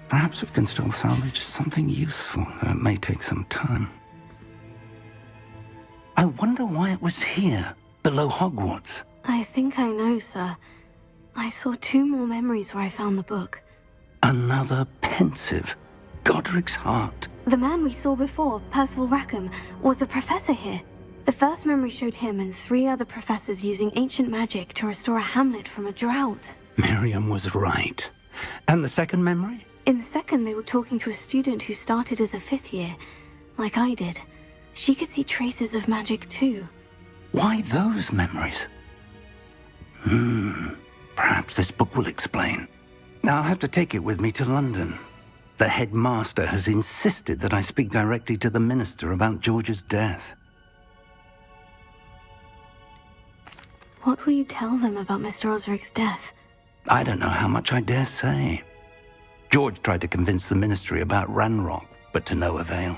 Speaker 5: Perhaps we can still salvage something useful, though it may take some time. I wonder why it was here, below Hogwarts.
Speaker 4: I think I know, sir. I saw 2 more memories where I found the book.
Speaker 5: Another pensive. Godric's heart.
Speaker 4: The man we saw before, Percival Rackham, was a professor here. The first memory showed him and 3 other professors using ancient magic to restore a hamlet from a drought.
Speaker 5: Miriam was right. And the second memory?
Speaker 4: In the second, they were talking to a student who started as a 5th year, like I did. She could see traces of magic too.
Speaker 5: Why those memories? Perhaps this book will explain. I'll have to take it with me to London. The headmaster has insisted that I speak directly to the minister about George's death.
Speaker 4: What will you tell them about Mr. Osric's death?
Speaker 5: I don't know how much I dare say. George tried to convince the ministry about Ranrock, but to no avail.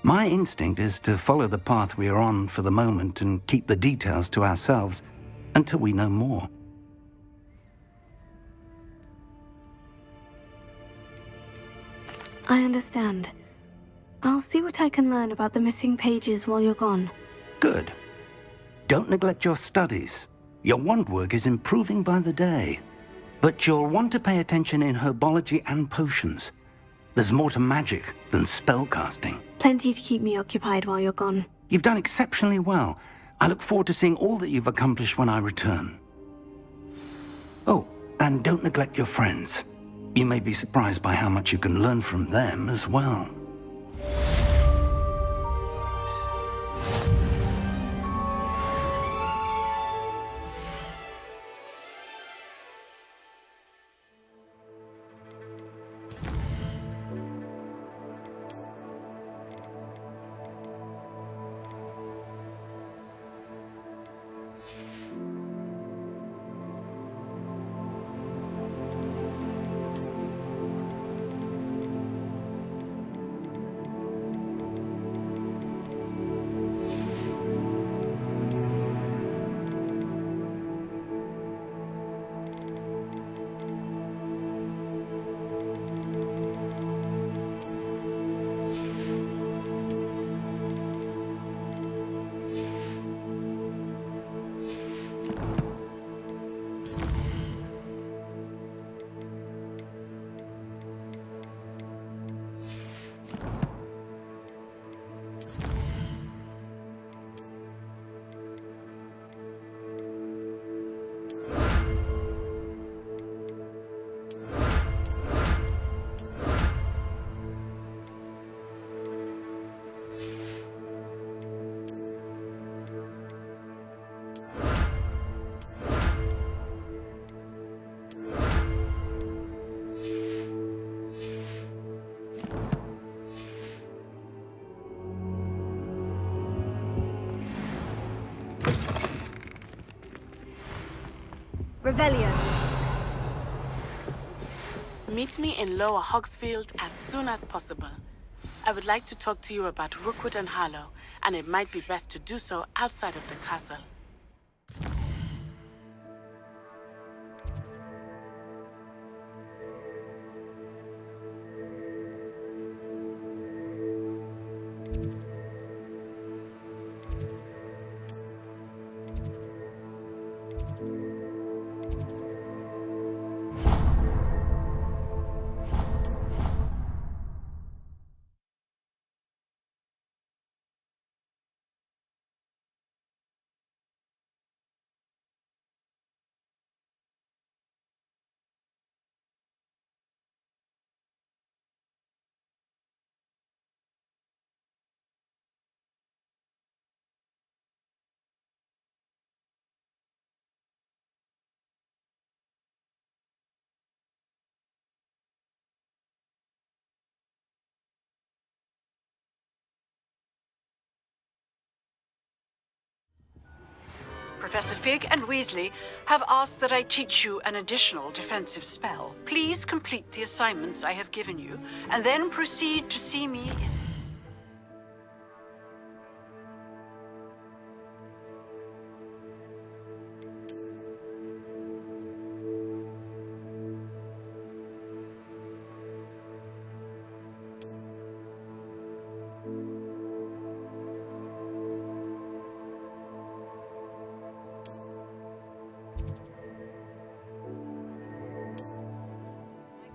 Speaker 5: My instinct is to follow the path we are on for the moment and keep the details to ourselves until we know more.
Speaker 4: I understand. I'll see what I can learn about the missing pages while you're gone.
Speaker 5: Good. Don't neglect your studies. Your wand work is improving by the day. But you'll want to pay attention in herbology and potions. There's more to magic than spellcasting.
Speaker 4: Plenty to keep me occupied while you're gone.
Speaker 5: You've done exceptionally well. I look forward to seeing all that you've accomplished when I return. Oh, and don't neglect your friends. You may be surprised by how much you can learn from them as well.
Speaker 1: Revelio.
Speaker 20: Meet me in Lower Hogsfield as soon as possible. I would like to talk to you about Rookwood and Harlow, and it might be best to do so outside of the castle.
Speaker 11: Professor Fig and Weasley have asked that I teach you an additional defensive spell. Please complete the assignments I have given you, and then proceed to see me in...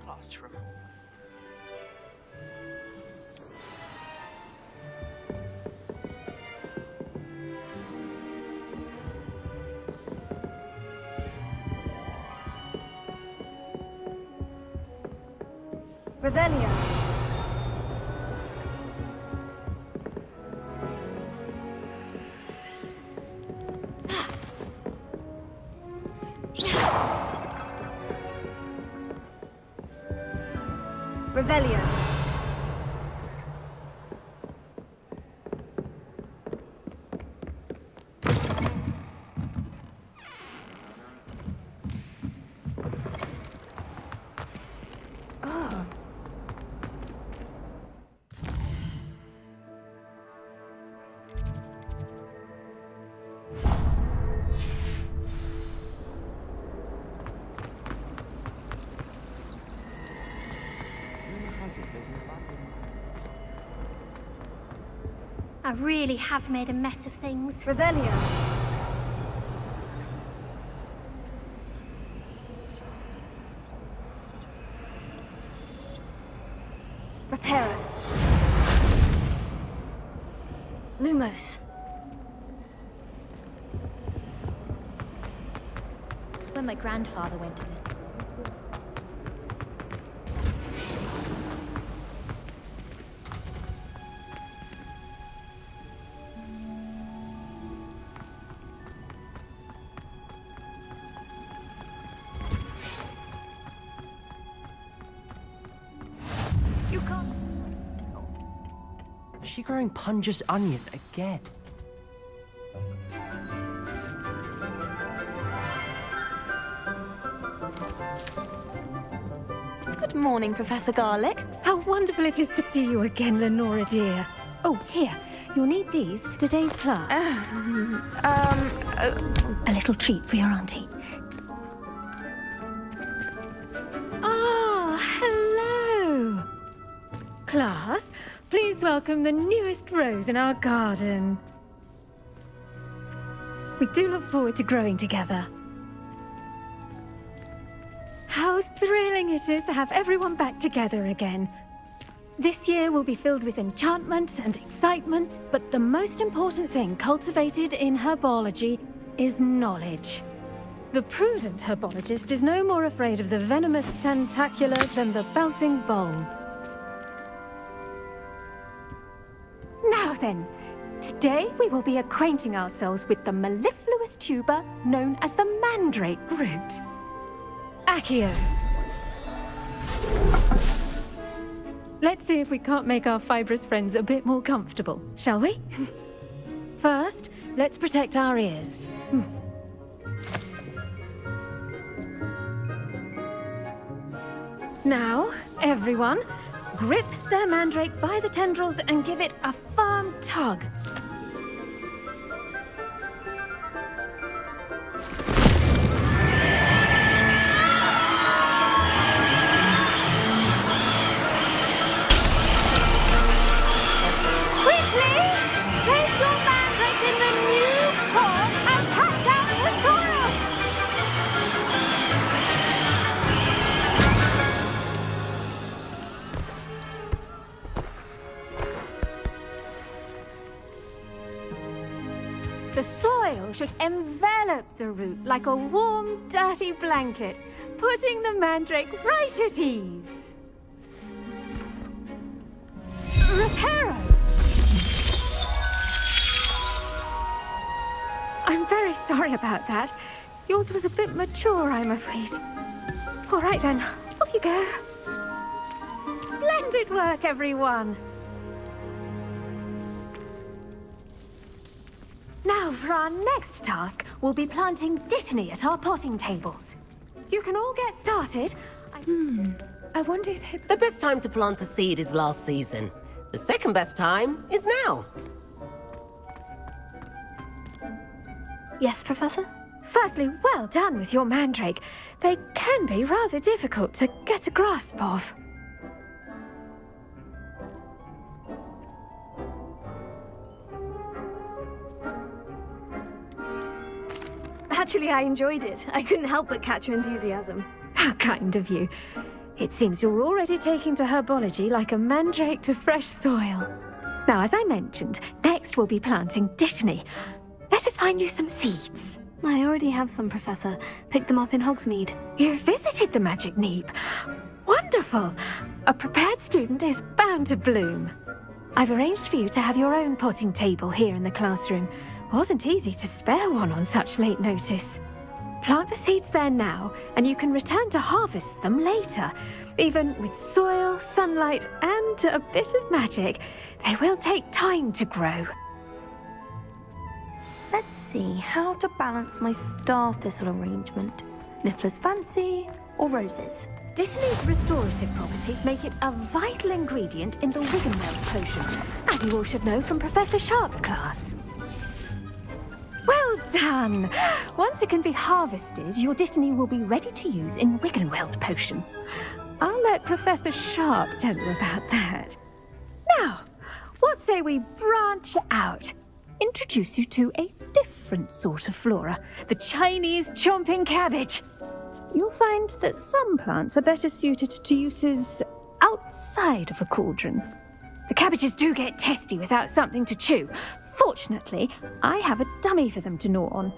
Speaker 11: classroom.
Speaker 1: Revelio. Revelio.
Speaker 6: I really have made a mess of things.
Speaker 1: Revelio.
Speaker 10: Reparo. Lumos.
Speaker 21: When my grandfather went to this.
Speaker 9: Is she growing Punja's onion again?
Speaker 8: Good morning, Professor Garlic.
Speaker 22: How wonderful it is to see you again, Lenora dear. Oh, here. You'll need these for today's class. A little treat for your auntie. Ah, hello. Class, please welcome the newest rose in our garden. We do look forward to growing together. How thrilling it is to have everyone back together again. This year will be filled with enchantment and excitement, but the most important thing cultivated in herbology is knowledge. The prudent herbologist is no more afraid of the venomous tentacula than the bouncing bulb. Now then, today we will be acquainting ourselves with the mellifluous tuber known as the mandrake root. Accio. Let's see if we can't make our fibrous friends a bit more comfortable, shall we? First, let's protect our ears. Now, everyone, grip their mandrake by the tendrils and give it a firm tug. Quick, should envelop the root like a warm, dirty blanket, putting the mandrake right at ease. Reparo! I'm very sorry about that. Yours was a bit mature, I'm afraid. All right then, off you go. Splendid work, everyone! Now, for our next task, we'll be planting Dittany at our potting tables. You can all get started.
Speaker 2: I wonder if
Speaker 7: The best time to plant a seed is last season. The second best time is now.
Speaker 4: Yes, Professor?
Speaker 22: Firstly, well done with your mandrake. They can be rather difficult to get a grasp of.
Speaker 8: Actually, I enjoyed it. I couldn't help but catch your enthusiasm.
Speaker 22: How kind of you. It seems you're already taking to herbology like a mandrake to fresh soil. Now, as I mentioned, next we'll be planting Dittany. Let us find you some seeds.
Speaker 4: I already have some, Professor. Picked them up in Hogsmeade.
Speaker 22: You visited the Magic Neep. Wonderful! A prepared student is bound to bloom. I've arranged for you to have your own potting table here in the classroom. Wasn't easy to spare one on such late notice. Plant the seeds there now, and you can return to harvest them later. Even with soil, sunlight, and a bit of magic, they will take time to grow.
Speaker 8: Let's see how to balance my star thistle arrangement. Niffler's fancy or roses?
Speaker 22: Dittany's restorative properties make it a vital ingredient in the Wiggenweld potion, as you all should know from Professor Sharp's class. Well done! Once it can be harvested, your Dittany will be ready to use in Wiggenweld potion. I'll let Professor Sharp tell you about that. Now, what say we branch out? Introduce you to a different sort of flora, the Chinese chomping cabbage. You'll find that some plants are better suited to uses outside of a cauldron. The cabbages do get testy without something to chew. Fortunately, I have a dummy for them to gnaw on.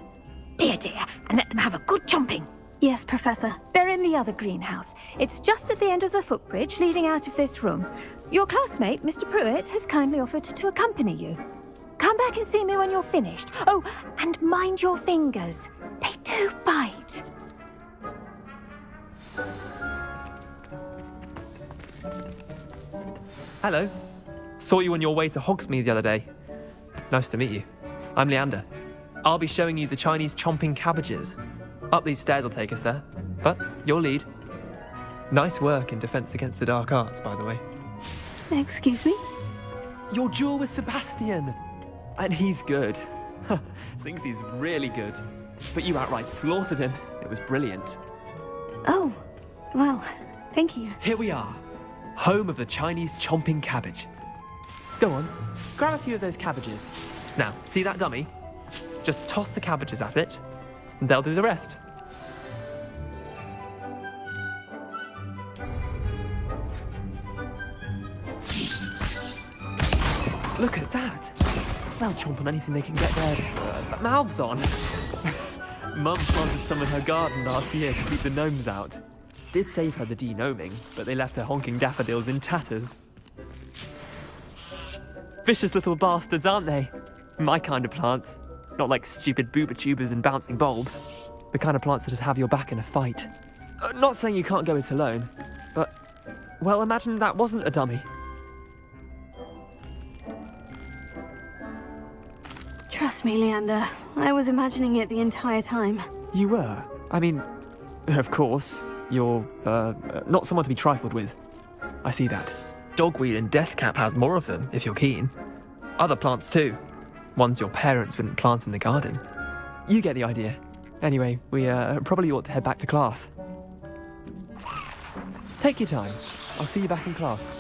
Speaker 22: Be a dear and let them have a good chomping.
Speaker 4: Yes, Professor.
Speaker 22: They're in the other greenhouse. It's just at the end of the footbridge leading out of this room. Your classmate, Mr. Pruitt, has kindly offered to accompany you. Come back and see me when you're finished. Oh, and mind your fingers. They do bite.
Speaker 23: Hello. Saw you on your way to Hogsmeade the other day. Nice to meet you. I'm Leander. I'll be showing you the Chinese chomping cabbages. Up these stairs will take us there, but you'll lead. Nice work in defense against the dark arts, by the way.
Speaker 4: Excuse me?
Speaker 23: Your duel with Sebastian. And he's good. Thinks he's really good. But you outright slaughtered him. It was brilliant.
Speaker 4: Oh, well, thank you.
Speaker 23: Here we are. Home of the Chinese chomping cabbage. Go on, grab a few of those cabbages. Now, see that dummy? Just toss the cabbages at it, and they'll do the rest. Look at that. They'll chomp on anything they can get their mouths on. Mum planted some in her garden last year to keep the gnomes out. Did save her the de-gnoming, but they left her honking daffodils in tatters. Vicious little bastards, aren't they? My kind of plants. Not like stupid booba tubers and bouncing bulbs. The kind of plants that just have your back in a fight. Not saying you can't go it alone, but, well, imagine that wasn't a dummy.
Speaker 4: Trust me, Leander. I was imagining it the entire time.
Speaker 23: You were? I mean, of course, you're, not someone to be trifled with. I see that. Dogweed and deathcap has more of them, if you're keen. Other plants too. Ones your parents wouldn't plant in the garden. You get the idea. Anyway, we probably ought to head back to class. Take your time. I'll see you back in class.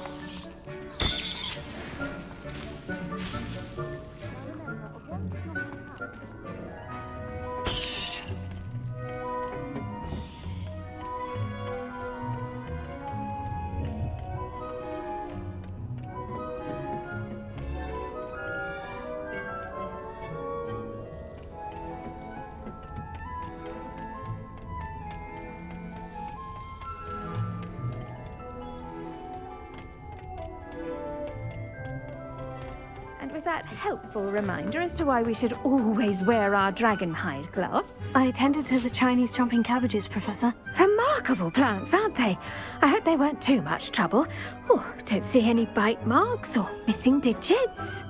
Speaker 22: that helpful reminder as to why we should always wear our dragon hide gloves.
Speaker 4: I attended to the Chinese chomping cabbages, Professor.
Speaker 22: Remarkable plants, aren't they? I hope they weren't too much trouble. Oh, don't see any bite marks or missing digits.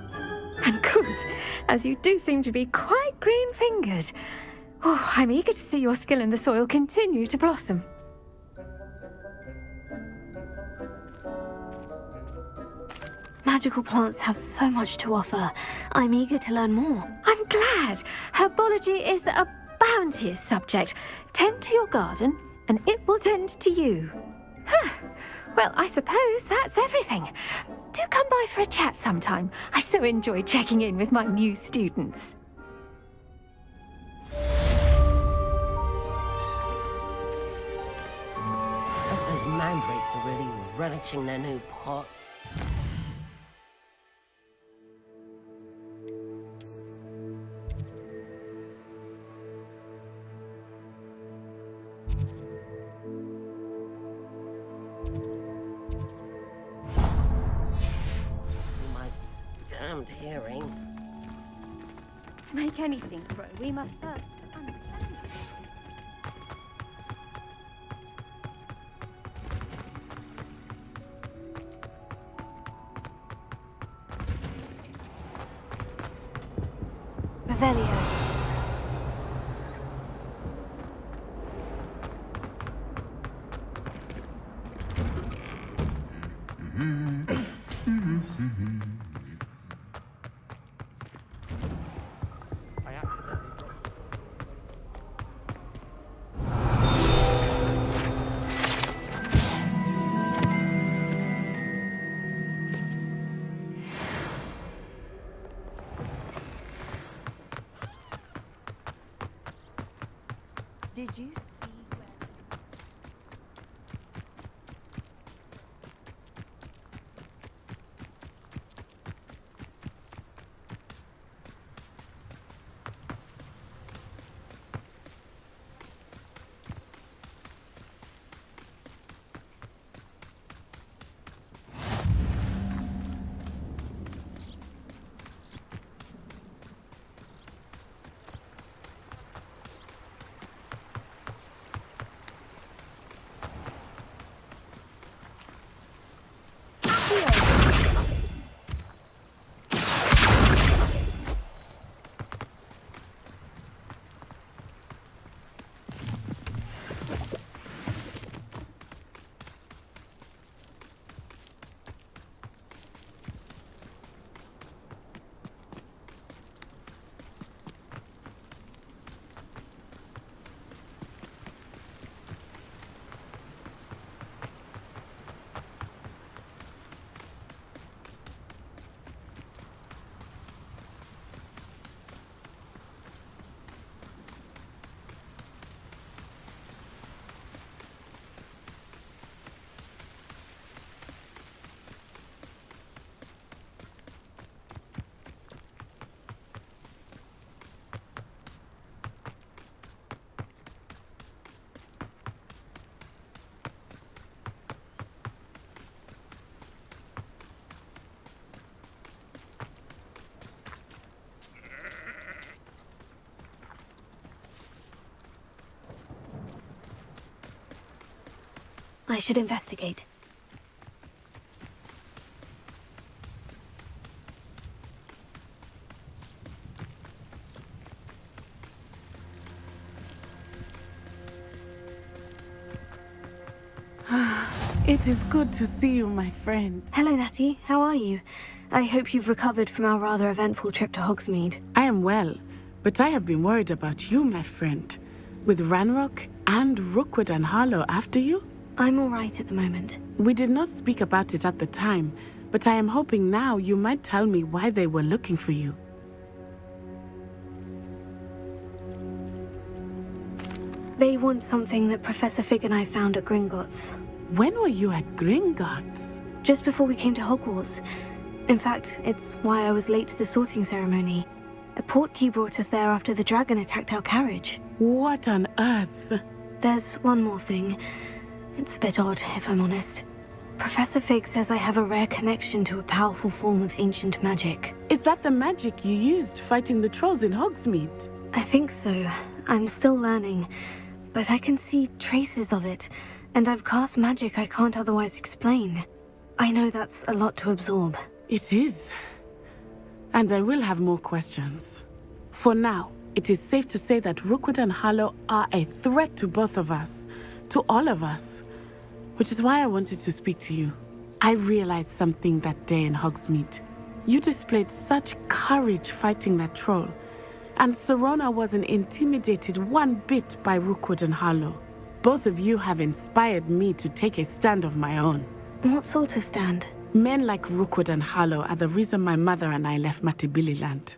Speaker 22: And good, as you do seem to be quite green-fingered. Oh, I'm eager to see your skill in the soil continue to blossom.
Speaker 4: Magical plants have so much to offer. I'm eager to learn more.
Speaker 22: I'm glad. Herbology is a bounteous subject. Tend to your garden, and it will tend to you. Huh. Well, I suppose that's everything. Do come by for a chat sometime. I so enjoy checking in with my new students.
Speaker 7: Those mandrakes are really relishing their new pots. My damned hearing.
Speaker 22: To make anything grow, we must first understand it.
Speaker 4: Revelio.
Speaker 22: Did you see
Speaker 4: I should investigate.
Speaker 20: It is good to see you, my friend.
Speaker 4: Hello, Natty. How are you? I hope you've recovered from our rather eventful trip to Hogsmeade.
Speaker 20: I am well, but I have been worried about you, my friend. With Ranrock and Rookwood and Harlow after you?
Speaker 4: I'm all right at the moment.
Speaker 20: We did not speak about it at the time, but I am hoping now you might tell me why they were looking for you.
Speaker 4: They want something that Professor Fig and I found at Gringotts.
Speaker 20: When were you at Gringotts?
Speaker 4: Just before we came to Hogwarts. In fact, it's why I was late to the sorting ceremony. A portkey brought us there after the dragon attacked our carriage.
Speaker 20: What on earth?
Speaker 4: There's one more thing. It's a bit odd, if I'm honest. Professor Fig says I have a rare connection to a powerful form of ancient magic.
Speaker 20: Is that the magic you used fighting the trolls in Hogsmeade?
Speaker 4: I think so. I'm still learning, but I can see traces of it, and I've cast magic I can't otherwise explain. I know that's a lot to absorb.
Speaker 20: It is. And I will have more questions. For now, it is safe to say that Rookwood and Harlow are a threat to both of us, to all of us. Which is why I wanted to speak to you. I realized something that day in Hogsmeade. You displayed such courage fighting that troll, and Serona wasn't intimidated one bit by Rookwood and Harlow. Both of you have inspired me to take a stand of my own.
Speaker 4: What sort of stand?
Speaker 20: Men like Rookwood and Harlow are the reason my mother and I left Matibili-land.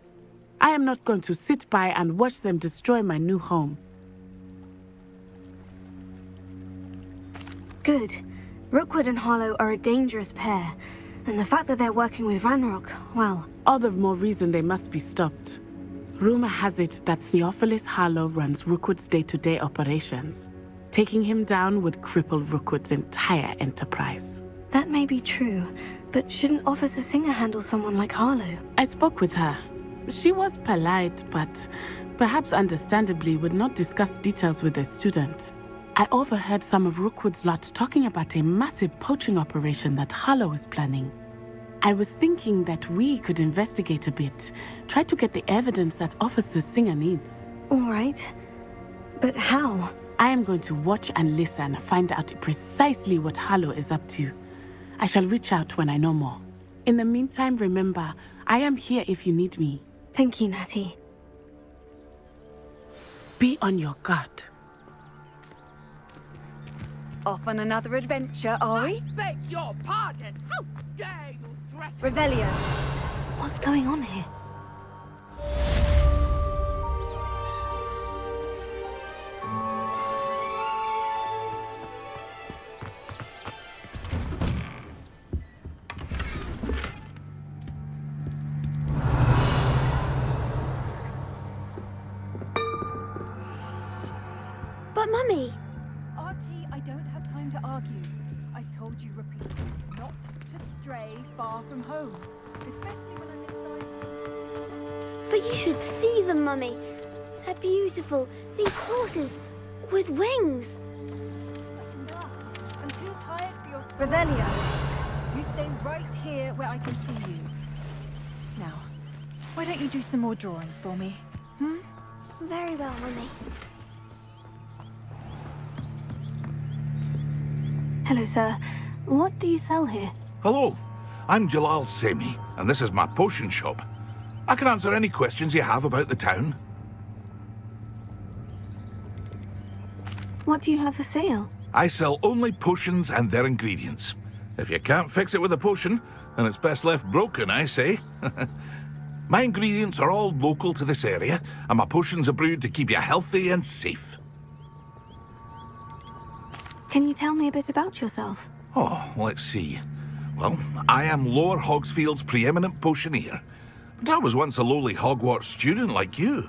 Speaker 20: I am not going to sit by and watch them destroy my new home.
Speaker 4: Good. Rookwood and Harlow are a dangerous pair, and the fact that they're working with Ranrock, well...
Speaker 20: All the more reason they must be stopped. Rumor has it that Theophilus Harlow runs Rookwood's day-to-day operations. Taking him down would cripple Rookwood's entire enterprise.
Speaker 4: That may be true, but shouldn't Officer Singer handle someone like Harlow?
Speaker 20: I spoke with her. She was polite, but perhaps understandably would not discuss details with a student. I overheard some of Rookwood's lot talking about a massive poaching operation that Harlow is planning. I was thinking that we could investigate a bit, try to get the evidence that Officer Singer needs.
Speaker 4: All right. But how?
Speaker 20: I am going to watch and listen, find out precisely what Harlow is up to. I shall reach out when I know more. In the meantime, remember, I am here if you need me.
Speaker 4: Thank you, Natty.
Speaker 20: Be on your guard.
Speaker 1: Off on another adventure, are we?
Speaker 3: Beg your pardon! How dare you threaten...
Speaker 1: Revelio.
Speaker 4: What's going on here?
Speaker 10: But Mummy...
Speaker 1: Archie, I don't have time to argue. I've told you repeatedly not to stray far from home, especially when I'm inside.
Speaker 10: But you should see them, Mummy. They're beautiful. These horses with wings.
Speaker 1: I'm too tired for your... Revelio, you stay right here where I can see you. Now, why don't you do some more drawings for me?
Speaker 10: Very well, Mummy.
Speaker 4: Hello, sir. What do you sell here?
Speaker 13: Hello, I'm Jalal Semi, and this is my potion shop. I can answer any questions you have about the town.
Speaker 4: What do you have for sale?
Speaker 13: I sell only potions and their ingredients. If you can't fix it with a potion, then it's best left broken, I say. My ingredients are all local to this area, and my potions are brewed to keep you healthy and safe.
Speaker 4: Can you tell me a bit about yourself?
Speaker 13: Oh, let's see. Well, I am Lower Hogsfield's preeminent potioneer. But I was once a lowly Hogwarts student like you.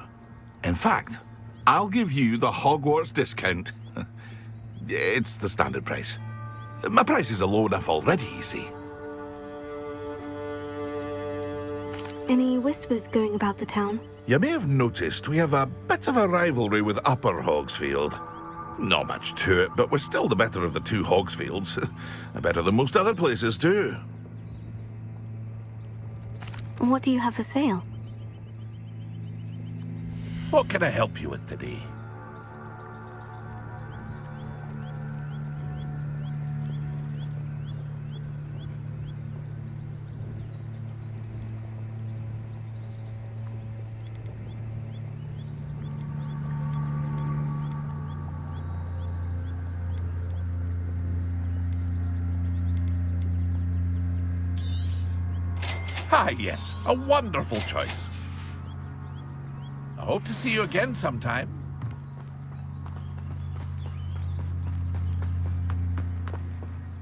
Speaker 13: In fact, I'll give you the Hogwarts discount. It's the standard price. My prices are low enough already, you see.
Speaker 4: Any whispers going about the town?
Speaker 13: You may have noticed we have a bit of a rivalry with Upper Hogsfield. Not much to it, but we're still the better of the two Hogsfields. Better than most other places, too.
Speaker 4: What do you have for sale?
Speaker 13: What can I help you with today? Ah, yes, a wonderful choice. I hope to see you again sometime.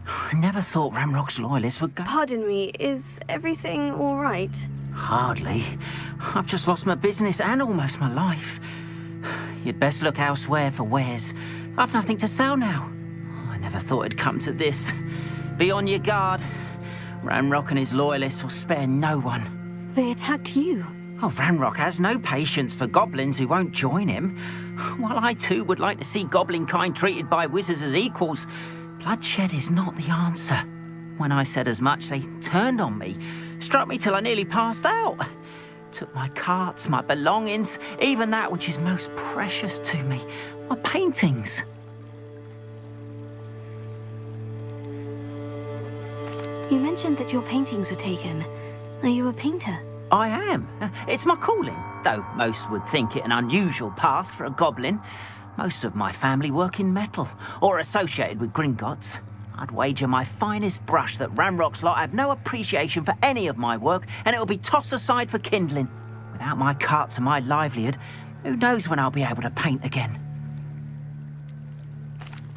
Speaker 3: I never thought Ramrock's loyalists would go...
Speaker 4: Pardon me, is everything all right?
Speaker 3: Hardly. I've just lost my business and almost my life. You'd best look elsewhere for wares. I've nothing to sell now. I never thought it'd come to this. Be on your guard. Ranrock and his loyalists will spare no one.
Speaker 4: They attacked you.
Speaker 3: Oh, Ranrock has no patience for goblins who won't join him. While I too would like to see goblin kind treated by wizards as equals, bloodshed is not the answer. When I said as much, they turned on me, struck me till I nearly passed out. Took my carts, my belongings, even that which is most precious to me, my paintings.
Speaker 4: You mentioned that your paintings were taken. Are you a painter?
Speaker 3: I am. It's my calling, though most would think it an unusual path for a goblin. Most of my family work in metal, or associated with Gringotts. I'd wager my finest brush that Ranrock's lot have no appreciation for any of my work, and it'll be tossed aside for kindling. Without my carts and my livelihood, who knows when I'll be able to paint again?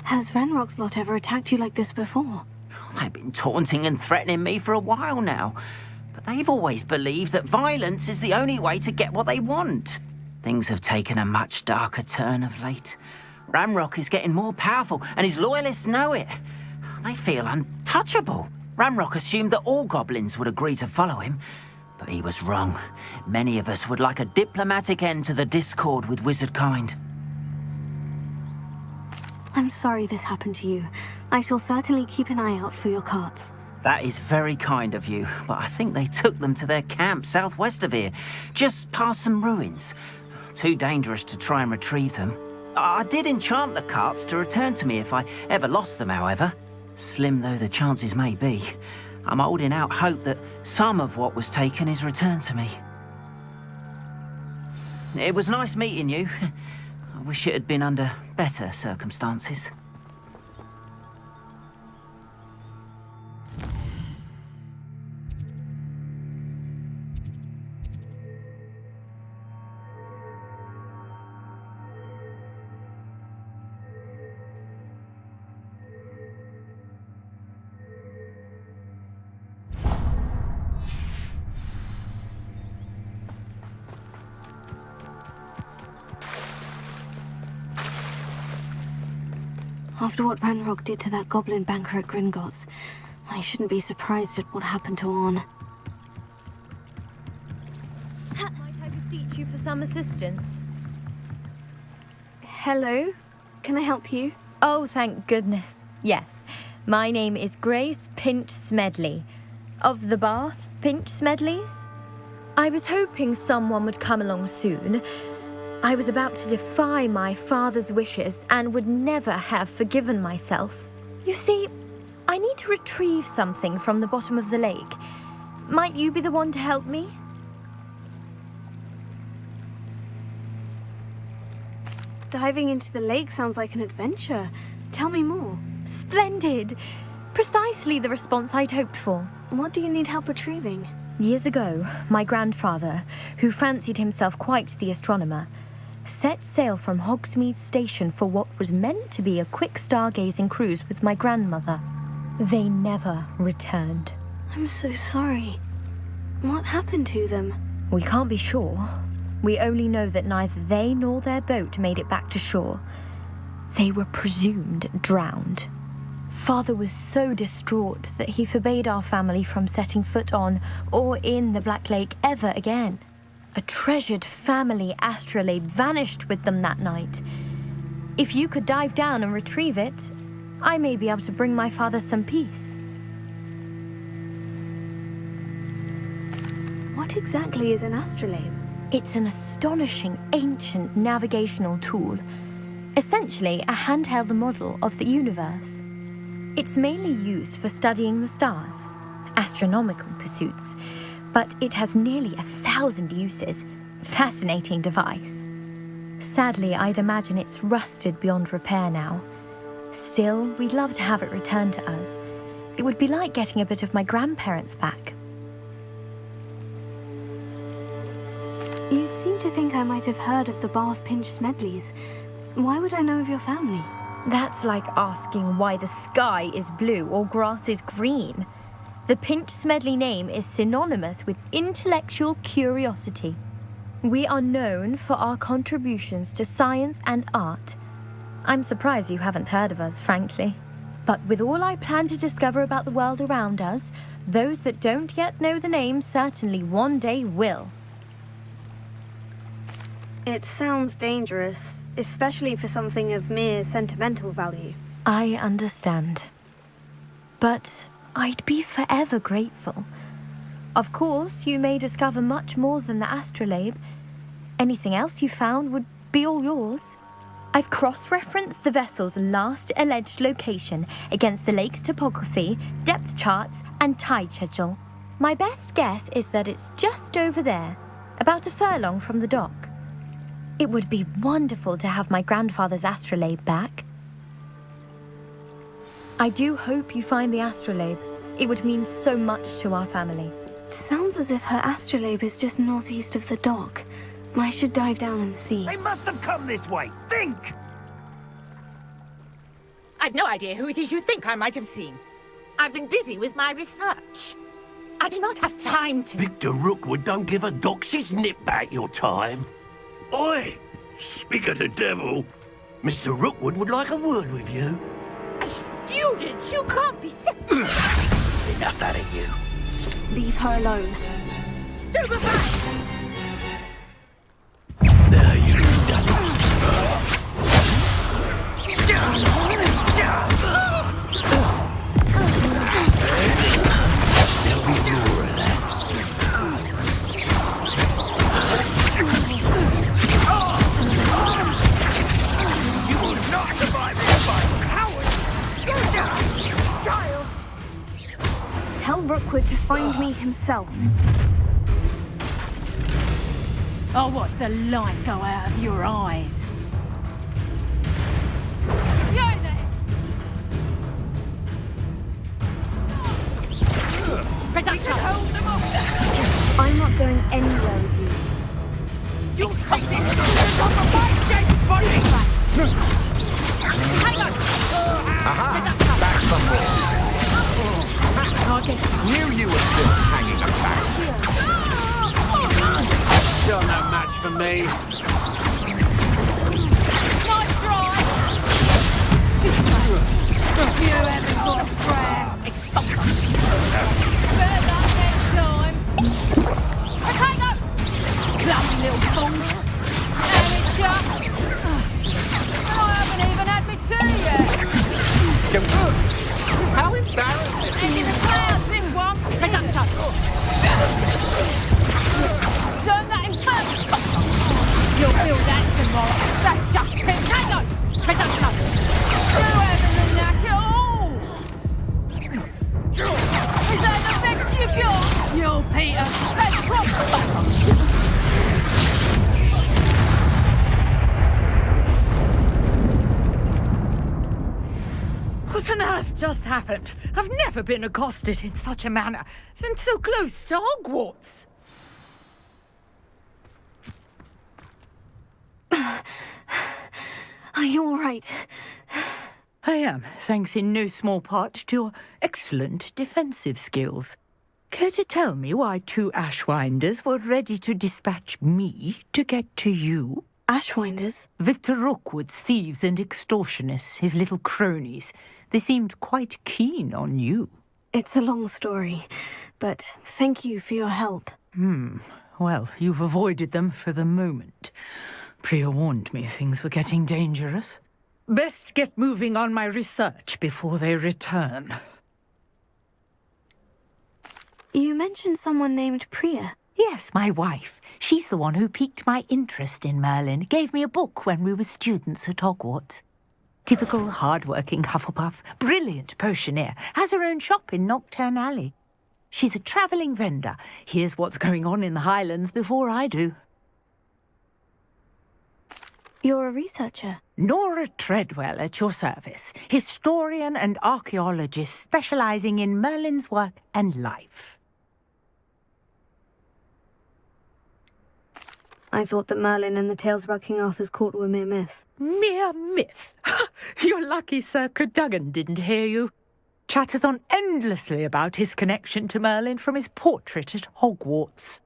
Speaker 4: Has Ranrock's lot ever attacked you like this before?
Speaker 3: They've been taunting and threatening me for a while now, but they've always believed that violence is the only way to get what they want. Things have taken a much darker turn of late. Ranrock is getting more powerful, and his loyalists know it. They feel untouchable. Ranrock assumed that all goblins would agree to follow him, but he was wrong. Many of us would like a diplomatic end to the discord with wizard kind.
Speaker 4: I'm sorry this happened to you. I shall certainly keep an eye out for your carts.
Speaker 3: That is very kind of you, but I think they took them to their camp southwest of here, just past some ruins. Too dangerous to try and retrieve them. I did enchant the carts to return to me if I ever lost them, however. Slim though the chances may be, I'm holding out hope that some of what was taken is returned to me. It was nice meeting you. I wish it had been under better circumstances.
Speaker 4: After what Ranrock did to that goblin banker at Gringotts, I shouldn't be surprised at what happened to Orn.
Speaker 21: Might I beseech you for some assistance?
Speaker 10: Hello? Can I help you?
Speaker 21: Oh, thank goodness. Yes. My name is Grace Pinch Smedley. Of the Bath Pinch Smedleys? I was hoping someone would come along soon. I was about to defy my father's wishes and would never have forgiven myself. You see, I need to retrieve something from the bottom of the lake. Might you be the one to help me?
Speaker 4: Diving into the lake sounds like an adventure. Tell me more.
Speaker 21: Splendid! Precisely the response I'd hoped for.
Speaker 4: What do you need help retrieving?
Speaker 21: Years ago, my grandfather, who fancied himself quite the astronomer, set sail from Hogsmeade Station for what was meant to be a quick stargazing cruise with my grandmother. They never returned.
Speaker 4: I'm so sorry. What happened to them?
Speaker 21: We can't be sure. We only know that neither they nor their boat made it back to shore. They were presumed drowned. Father was so distraught that he forbade our family from setting foot on or in the Black Lake ever again. A treasured family astrolabe vanished with them that night. If you could dive down and retrieve it, I may be able to bring my father some peace.
Speaker 4: What exactly is an astrolabe?
Speaker 21: It's an astonishing ancient navigational tool, essentially a handheld model of the universe. It's mainly used for studying the stars, astronomical pursuits, but it has nearly 1,000 uses. Fascinating device. Sadly, I'd imagine it's rusted beyond repair now. Still, we'd love to have it returned to us. It would be like getting a bit of my grandparents back.
Speaker 4: You seem to think I might have heard of the Bath Pinch Smedleys. Why would I know of your family?
Speaker 21: That's like asking why the sky is blue or grass is green. The Pinch Smedley name is synonymous with intellectual curiosity. We are known for our contributions to science and art. I'm surprised you haven't heard of us, frankly. But with all I plan to discover about the world around us, those that don't yet know the name certainly one day will.
Speaker 8: It sounds dangerous, especially for something of mere sentimental value.
Speaker 21: I understand. But I'd be forever grateful. Of course, you may discover much more than the astrolabe. Anything else you found would be all yours. I've cross-referenced the vessel's last alleged location against the lake's topography, depth charts, and tide schedule. My best guess is that it's just over there, about a furlong from the dock. It would be wonderful to have my grandfather's astrolabe back. I do hope you find the astrolabe. It would mean so much to our family.
Speaker 8: It sounds as if her astrolabe is just northeast of the dock. I should dive down and see.
Speaker 14: They must have come this way. Think!
Speaker 19: I've no idea who it is you think I might have seen. I've been busy with my research. I do not have time to...
Speaker 14: Victor Rookwood don't give a doxy's nip back your time. Oi! Speak of the devil. Mr. Rookwood would like a word with you.
Speaker 19: A student? You can't be sick.
Speaker 14: Enough out of you.
Speaker 8: Leave her alone.
Speaker 19: Stupefy!
Speaker 14: Now you've done it. There'll be more of that. You will not survive this fight, coward! Go down, child!
Speaker 8: Tell Rookwood to find me himself.
Speaker 22: I'll watch the light go out of your eyes. Behind there!
Speaker 8: I'm not going anywhere with you.
Speaker 22: You'll take this on the right, dead body! Hang on!
Speaker 15: Aha! Back somewhere.
Speaker 22: I guess
Speaker 15: Knew you were still hanging about.
Speaker 14: Still no match for me.
Speaker 22: nice try! Stupid! You haven't got a prayer! Expulsion! Better luck next time! Hang on! Clumsy little fool! Amateur! I haven't even had my tea yet!
Speaker 14: How embarrassing!
Speaker 22: And in the clouds, this one! Take that touch! Learn that in first! You'll feel that tomorrow! That's just pink! Hang on! Take that touch! You haven't the knack at all! Is that the best you got? Yo, Peter! Let's cross!
Speaker 19: What on earth just happened? I've never been accosted in such a manner, and so close to Hogwarts.
Speaker 8: Are you all right?
Speaker 19: I am, thanks in no small part to your excellent defensive skills. Care to tell me why 2 Ashwinders were ready to dispatch me to get to you?
Speaker 8: Ashwinders?
Speaker 19: Victor Rookwood's thieves and extortionists, his little cronies. They seemed quite keen on you.
Speaker 8: It's a long story, but thank you for your help.
Speaker 19: Well, you've avoided them for the moment. Priya warned me things were getting dangerous. Best get moving on my research before they return.
Speaker 8: You mentioned someone named Priya.
Speaker 19: Yes, my wife. She's the one who piqued my interest in Merlin, gave me a book when we were students at Hogwarts. Typical hard-working Hufflepuff, brilliant potioneer, has her own shop in Knockturn Alley. She's a travelling vendor. Hears what's going on in the Highlands before I do.
Speaker 8: You're a researcher?
Speaker 19: Nora Treadwell at your service, historian and archaeologist specialising in Merlin's work and life.
Speaker 8: I thought that Merlin and the tales about King Arthur's court were mere myth.
Speaker 19: Mere myth? You're lucky Sir Cadogan didn't hear you. Chatters on endlessly about his connection to Merlin from his portrait at Hogwarts.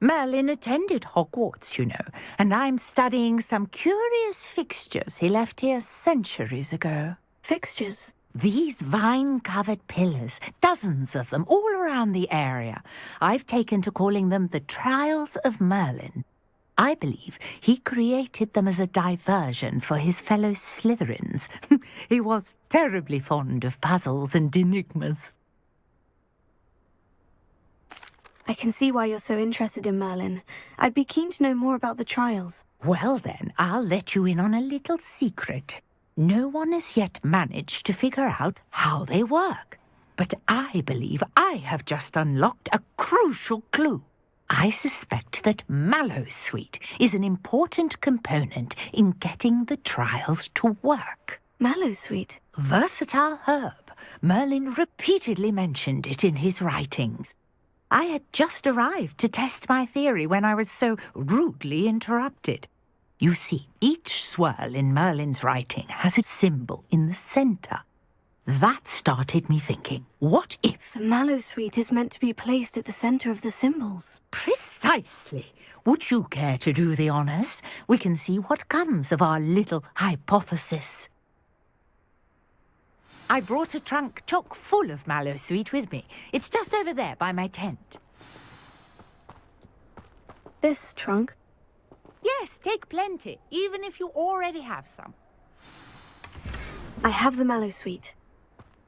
Speaker 19: Merlin attended Hogwarts, you know, and I'm studying some curious fixtures he left here centuries ago.
Speaker 8: Fixtures?
Speaker 19: These vine-covered pillars, dozens of them, all around the area. I've taken to calling them the Trials of Merlin. I believe he created them as a diversion for his fellow Slytherins. He was terribly fond of puzzles and enigmas.
Speaker 4: I can see why you're so interested in Merlin. I'd be keen to know more about the trials.
Speaker 19: Well then, I'll let you in on a little secret. No one has yet managed to figure out how they work. But I believe I have just unlocked a crucial clue. I suspect that Mallowsweet is an important component in getting the trials to work.
Speaker 4: Mallowsweet?
Speaker 19: Versatile herb. Merlin repeatedly mentioned it in his writings. I had just arrived to test my theory when I was so rudely interrupted. You see, each swirl in Merlin's writing has a symbol in the centre. That started me thinking, what if...
Speaker 4: The Mallowsweet is meant to be placed at the centre of the symbols.
Speaker 19: Precisely. Would you care to do the honours? We can see what comes of our little hypothesis. I brought a trunk chock full of Mallowsweet with me. It's just over there by my tent.
Speaker 4: This trunk?
Speaker 19: Yes, take plenty, even if you already have some.
Speaker 4: I have the Mallowsweet.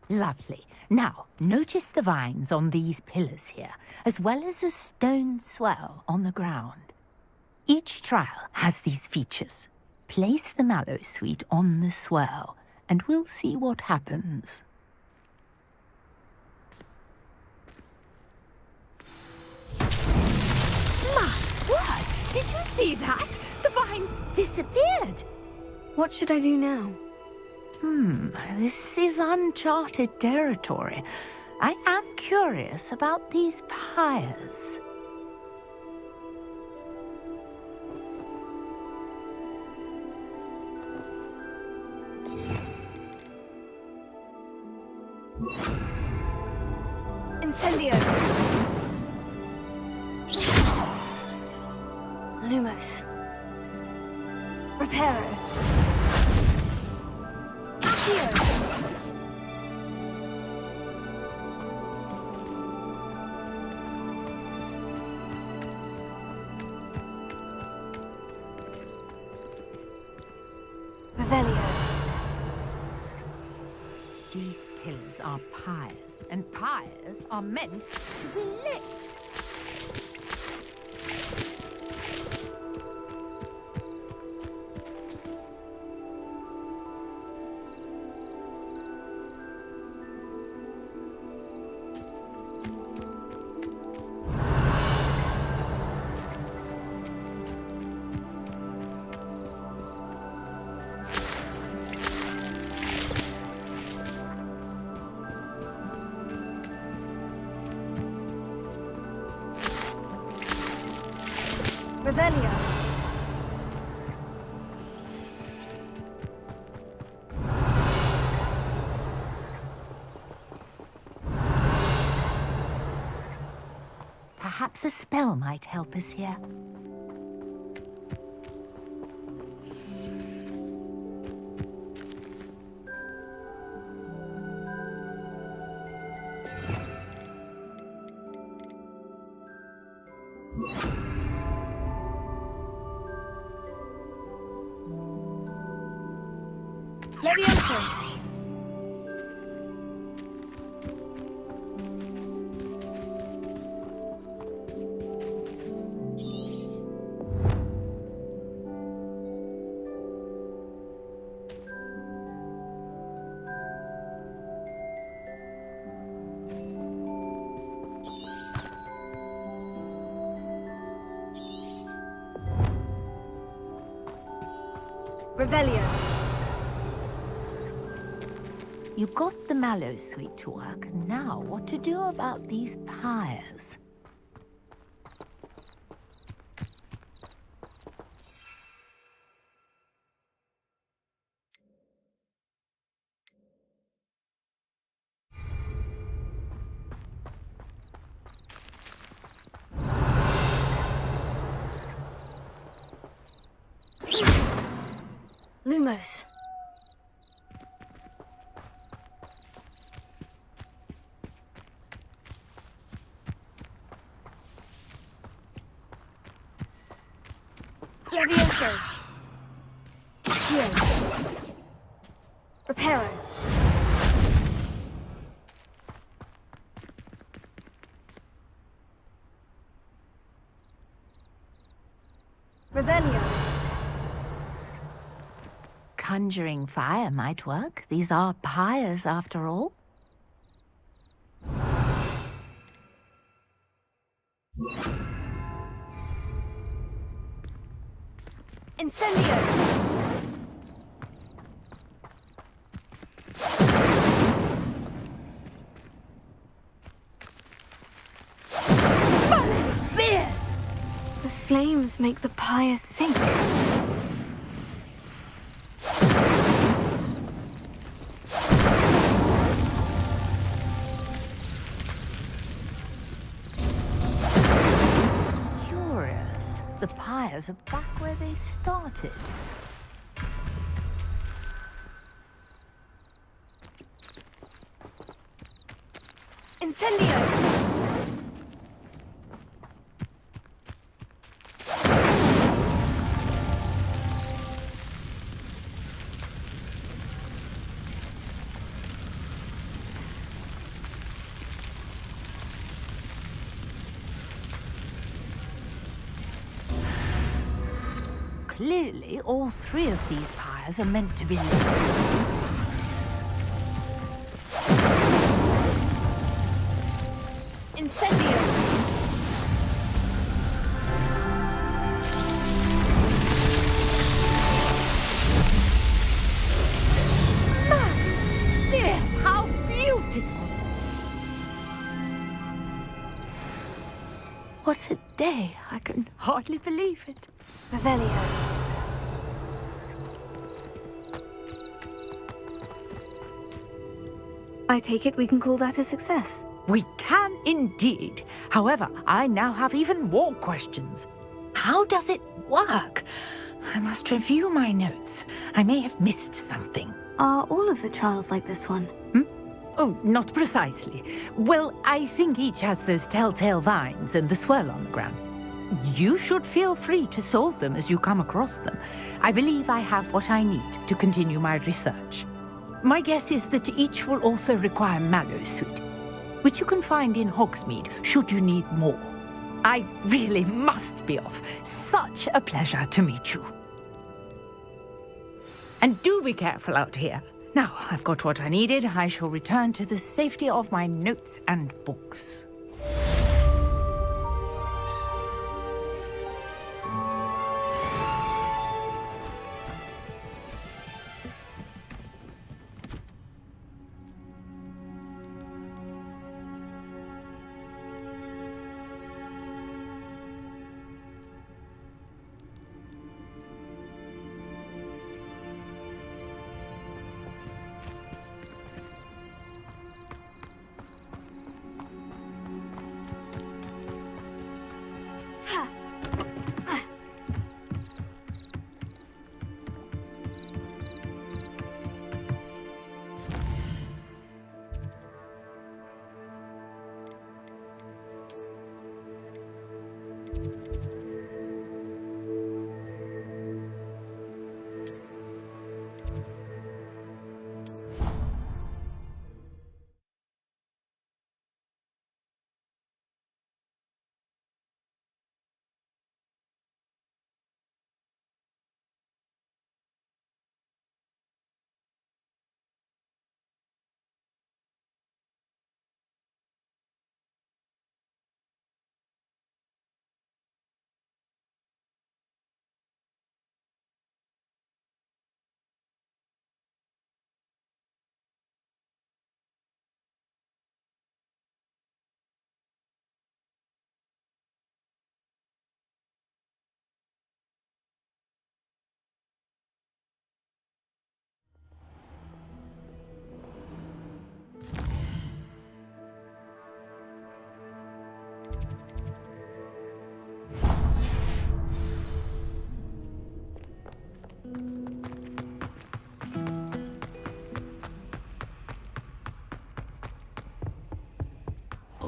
Speaker 19: Lovely. Now, notice the vines on these pillars here, as well as a stone swell on the ground. Each trial has these features. Place the Mallowsweet on the swell, and we'll see what happens. My word! Did you see that? The vines disappeared!
Speaker 4: What should I do now?
Speaker 19: This is uncharted territory. I am curious about these pyres.
Speaker 10: Incendio!
Speaker 4: Lumos.
Speaker 10: Reparo! Accio! Revelio!
Speaker 19: These pillars are pyres, and pyres are meant to be lit.
Speaker 10: Revelio!
Speaker 19: Perhaps a spell might help us here.
Speaker 10: Levioso! Revelio!
Speaker 19: You got the Mallowsweet to work. Now, what to do about these pyres?
Speaker 4: Lumos.
Speaker 10: Levioso. Heal. Reparo. Revelio.
Speaker 19: Conjuring fire might work. These are pyres, after all.
Speaker 10: Incendio.
Speaker 4: Beers! The flames make the pyres sink.
Speaker 19: Curious. The pyres are back where they started.
Speaker 10: Incendio.
Speaker 19: Clearly, all three of these pyres are meant to be lit.
Speaker 10: Incendio.
Speaker 19: Yes, how beautiful! What a day! I can hardly believe it.
Speaker 10: Revelio.
Speaker 4: I take it we can call that a success.
Speaker 19: We can indeed. However, I now have even more questions. How does it work? I must review my notes. I may have missed something.
Speaker 4: Are all of the trials like this one?
Speaker 19: Oh, not precisely. Well, I think each has those telltale vines and the swirl on the ground. You should feel free to solve them as you come across them. I believe I have what I need to continue my research. My guess is that each will also require mallow sweet, which you can find in Hogsmeade should you need more. I really must be off. Such a pleasure to meet you. And do be careful out here. Now I've got what I needed, I shall return to the safety of my notes and books.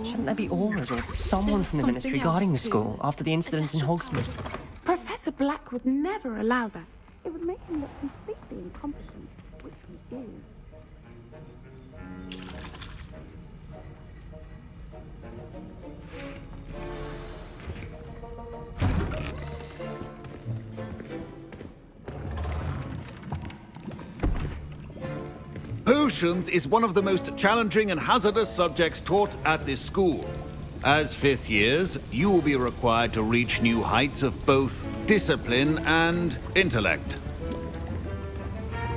Speaker 9: Shouldn't there be auras or someone from the Ministry guarding the school after the incident in Hogsmeade?
Speaker 20: Professor Black would never allow that. It would make him look completely incompetent, which he is.
Speaker 12: Potions is one of the most challenging and hazardous subjects taught at this school. As fifth years, you will be required to reach new heights of both discipline and intellect.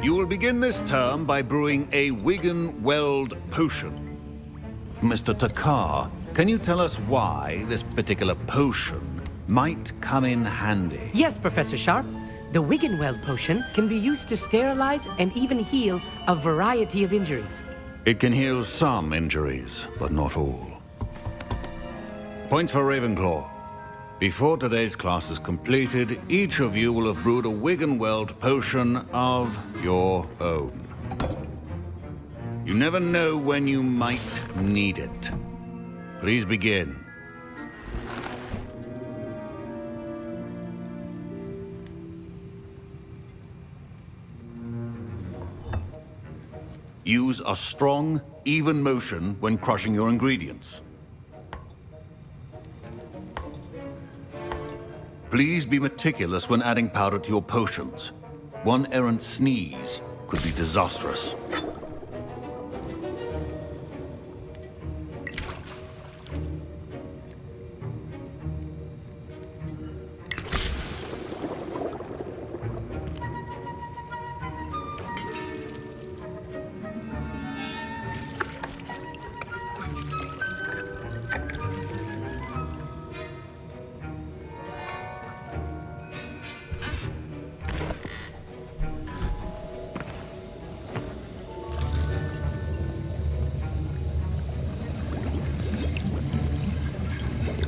Speaker 12: You will begin this term by brewing a Wigan-Weld potion. Mr. Takar, can you tell us why this particular potion might come in handy?
Speaker 16: Yes, Professor Sharp. The Wigan-Weld potion can be used to sterilize and even heal a variety of injuries.
Speaker 12: It can heal some injuries, but not all. Points for Ravenclaw. Before today's class is completed, each of you will have brewed a Wigan-Weld potion of your own. You never know when you might need it. Please begin. Use a strong, even motion when crushing your ingredients. Please be meticulous when adding powder to your potions. One errant sneeze could be disastrous.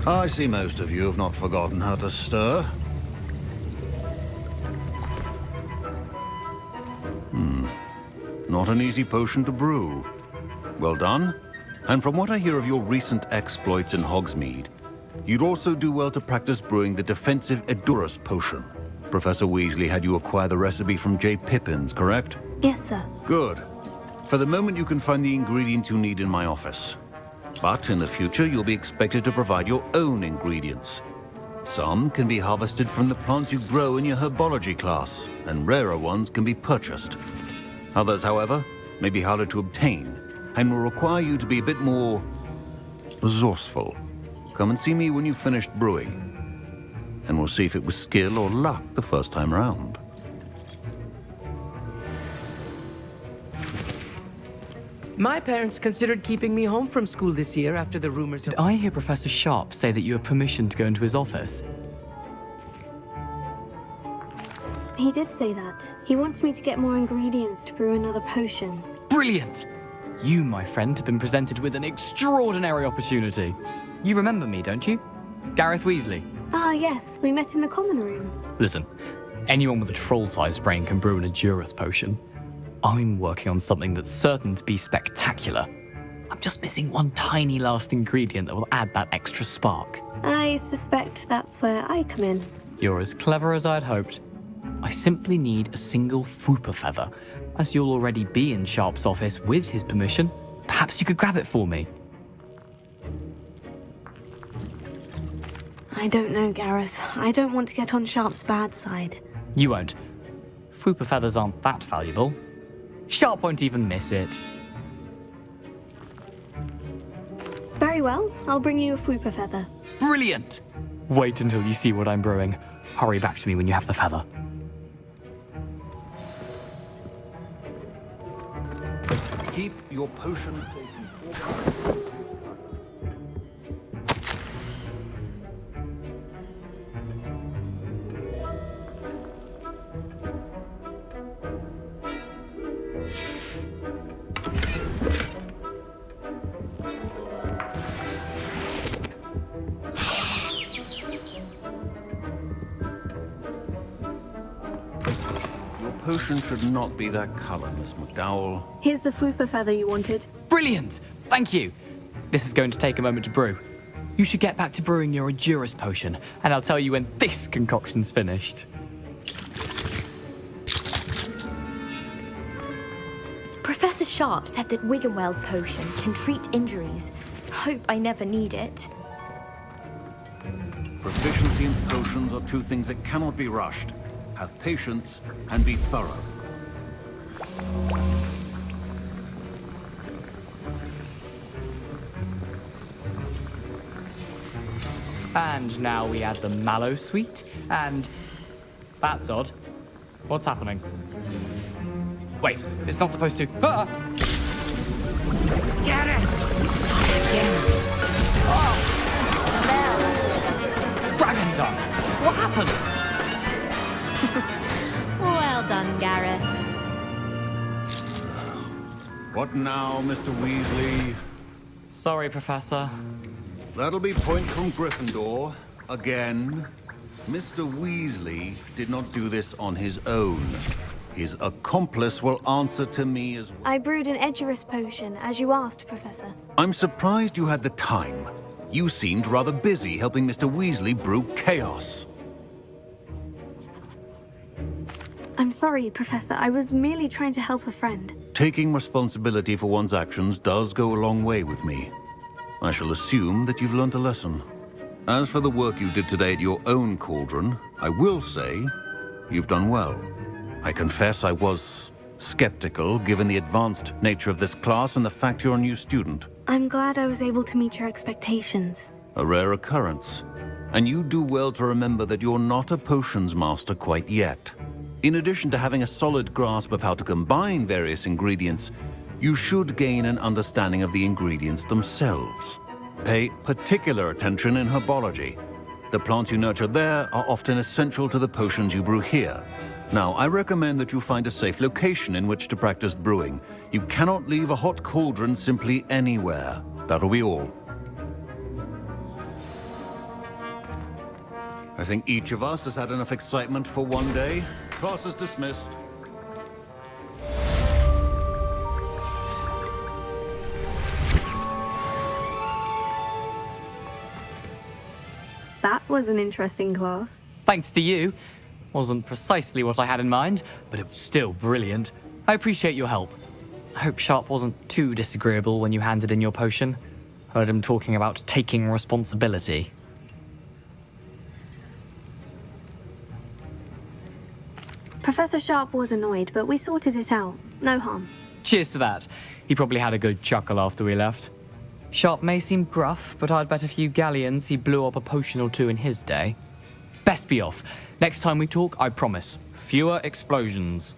Speaker 12: I see most of you have not forgotten how to stir. Not an easy potion to brew. Well done. And from what I hear of your recent exploits in Hogsmeade, you'd also do well to practice brewing the defensive Edurus potion. Professor Weasley had you acquire the recipe from J. Pippins, correct?
Speaker 4: Yes, sir.
Speaker 12: Good. For the moment, you can find the ingredients you need in my office. But in the future, you'll be expected to provide your own ingredients. Some can be harvested from the plants you grow in your herbology class, and rarer ones can be purchased. Others, however, may be harder to obtain, and will require you to be a bit more resourceful. Come and see me when you've finished brewing, and we'll see if it was skill or luck the first time round.
Speaker 16: My parents considered keeping me home from school this year after the rumors.
Speaker 23: Did I hear Professor Sharp say that you have permission to go into his office?
Speaker 4: He did say that. He wants me to get more ingredients to brew another potion.
Speaker 23: Brilliant! You, my friend, have been presented with an extraordinary opportunity. You remember me, don't you? Gareth Weasley.
Speaker 4: Ah, yes. We met in the common room.
Speaker 23: Listen, anyone with a troll-sized brain can brew an Edurus potion. I'm working on something that's certain to be spectacular. I'm just missing one tiny last ingredient that will add that extra spark.
Speaker 4: I suspect that's where I come in.
Speaker 23: You're as clever as I'd hoped. I simply need a single Fwooper feather. As you'll already be in Sharp's office with his permission, perhaps you could grab it for me.
Speaker 4: I don't know, Gareth. I don't want to get on Sharp's bad side.
Speaker 23: You won't. Fwooper feathers aren't that valuable. Sharp won't even miss it.
Speaker 4: Very well. I'll bring you a Fwooper feather.
Speaker 23: Brilliant! Wait until you see what I'm brewing. Hurry back to me when you have the feather.
Speaker 12: Keep your potion. Potion should not be that color, Miss McDowell.
Speaker 4: Here's the Fwooper feather you wanted.
Speaker 23: Brilliant! Thank you. This is going to take a moment to brew.
Speaker 5: You should get back to brewing your Endurance potion, and I'll tell you when this concoction's finished.
Speaker 21: Professor Sharp said that Wiggenweld potion can treat injuries. Hope I never need it.
Speaker 12: Proficiency in potions are two things that cannot be rushed. Have patience and be thorough.
Speaker 5: And now we add the mallow sweet, and... That's odd. What's happening? Wait, it's not supposed to... Ah!
Speaker 21: Get it!
Speaker 5: Dragon tongue! What happened?
Speaker 21: Well done, Gareth.
Speaker 12: What now, Mr. Weasley?
Speaker 5: Sorry, Professor.
Speaker 12: That'll be points from Gryffindor. Again. Mr. Weasley did not do this on his own. His accomplice will answer to me as well.
Speaker 17: I brewed an Edurus potion, as you asked, Professor.
Speaker 12: I'm surprised you had the time. You seemed rather busy helping Mr. Weasley brew chaos.
Speaker 17: I'm sorry, Professor. I was merely trying to help a friend.
Speaker 12: Taking responsibility for one's actions does go a long way with me. I shall assume that you've learnt a lesson. As for the work you did today at your own cauldron, I will say you've done well. I confess I was skeptical, given the advanced nature of this class and the fact you're a new student.
Speaker 17: I'm glad I was able to meet your expectations.
Speaker 12: A rare occurrence. And you do well to remember that you're not a potions master quite yet. In addition to having a solid grasp of how to combine various ingredients, you should gain an understanding of the ingredients themselves. Pay particular attention in herbology. The plants you nurture there are often essential to the potions you brew here. Now, I recommend that you find a safe location in which to practice brewing. You cannot leave a hot cauldron simply anywhere. That'll be all. I think each of us has had enough excitement for one day. Class is dismissed.
Speaker 17: That was an interesting class.
Speaker 5: Thanks to you. Wasn't precisely what I had in mind, but it was still brilliant. I appreciate your help. I hope Sharp wasn't too disagreeable when you handed in your potion. Heard him talking about taking responsibility.
Speaker 17: Professor Sharp was annoyed, but we sorted it out. No harm.
Speaker 5: Cheers to that. He probably had a good chuckle after we left. Sharp may seem gruff, but I'd bet a few galleons he blew up a potion or two in his day. Best be off. Next time we talk, I promise, fewer explosions.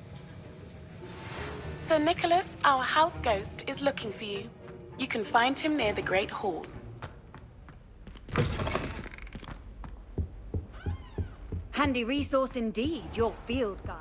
Speaker 18: Sir Nicholas, our house ghost, is looking for you. You can find him near the Great Hall.
Speaker 1: Handy resource indeed, your field guide.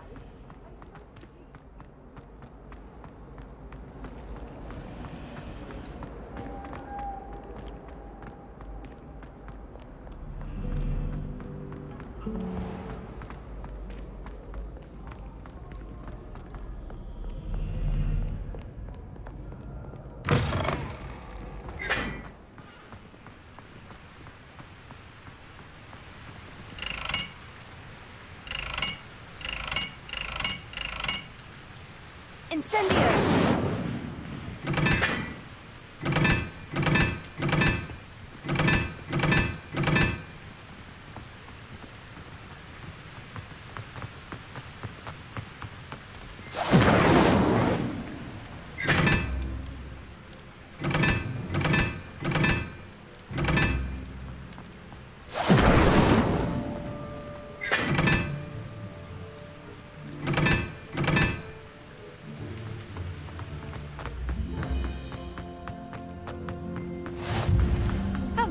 Speaker 1: Incendio!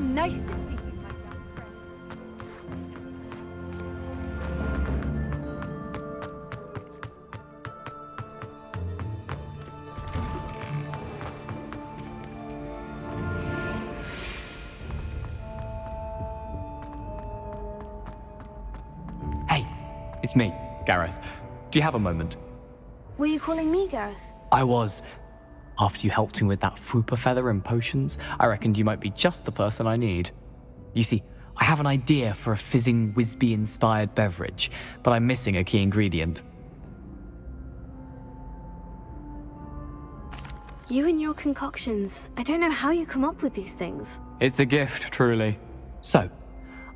Speaker 1: Nice to see you, my young friend.
Speaker 5: Hey, it's me, Gareth. Do you have a moment?
Speaker 17: Were you calling me, Gareth?
Speaker 5: I was. After you helped me with that Fooper feather and potions, I reckoned you might be just the person I need. You see, I have an idea for a fizzing Whizbee-inspired beverage, but I'm missing a key ingredient.
Speaker 17: You and your concoctions. I don't know how you come up with these things.
Speaker 5: It's a gift, truly. So,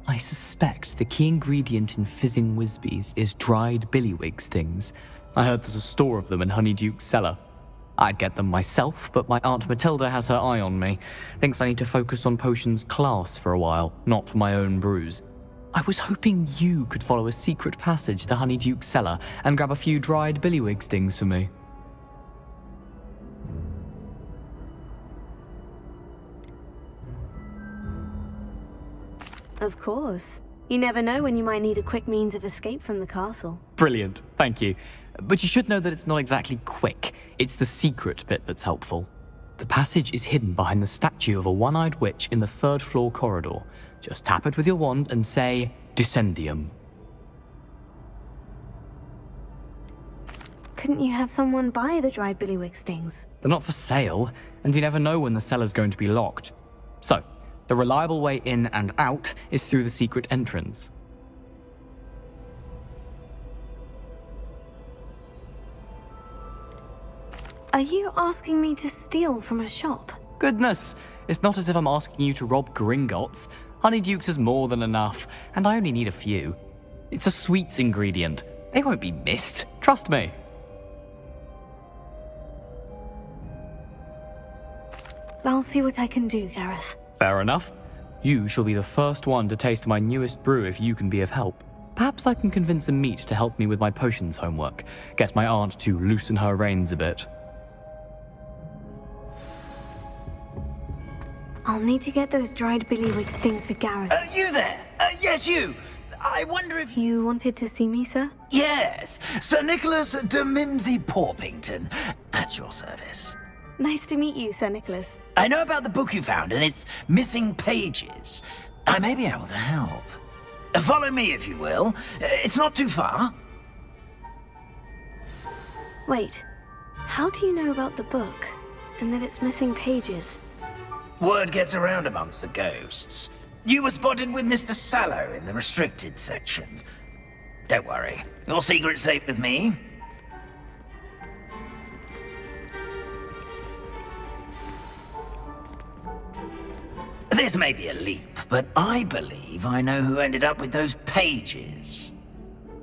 Speaker 5: I suspect the key ingredient in fizzing Whizbees is dried billywig stings. I heard there's a store of them in Honeyduke's cellar. I'd get them myself, but my Aunt Matilda has her eye on me. Thinks I need to focus on potions class for a while, not for my own brews. I was hoping you could follow a secret passage to Honeyduke's cellar and grab a few dried billywig stings for me.
Speaker 17: Of course. You never know when you might need a quick means of escape from the castle.
Speaker 5: Brilliant, thank you. But you should know that it's not exactly quick. It's the secret bit that's helpful. The passage is hidden behind the statue of a one-eyed witch in the third-floor corridor. Just tap it with your wand and say, Descendium.
Speaker 17: Couldn't you have someone buy the dried billywig stings?
Speaker 5: They're not for sale, and you never know when the cellar's going to be locked. So, the reliable way in and out is through the secret entrance.
Speaker 17: Are you asking me to steal from a shop?
Speaker 5: Goodness, it's not as if I'm asking you to rob Gringotts. Honeyduke's is more than enough, and I only need a few. It's a sweets ingredient. They won't be missed, trust me.
Speaker 17: I'll see what I can do, Gareth.
Speaker 5: Fair enough. You shall be the first one to taste my newest brew if you can be of help. Perhaps I can convince a meat to help me with my potions homework. Get my aunt to loosen her reins a bit.
Speaker 17: I'll need to get those dried billywig stings for Gareth.
Speaker 3: You there? Yes, you. I wonder if
Speaker 17: you wanted to see me, sir?
Speaker 3: Yes, Sir Nicholas de Mimsy Porpington, at your service.
Speaker 17: Nice to meet you, Sir Nicholas.
Speaker 3: I know about the book you found and its missing pages. I may be able to help. Follow me, if you will. It's not too far.
Speaker 17: Wait, how do you know about the book and that it's missing pages?
Speaker 3: Word gets around amongst the ghosts. You were spotted with Mr. Sallow in the restricted section. Don't worry, your secret's safe with me. This may be a leap, but I believe I know who ended up with those pages.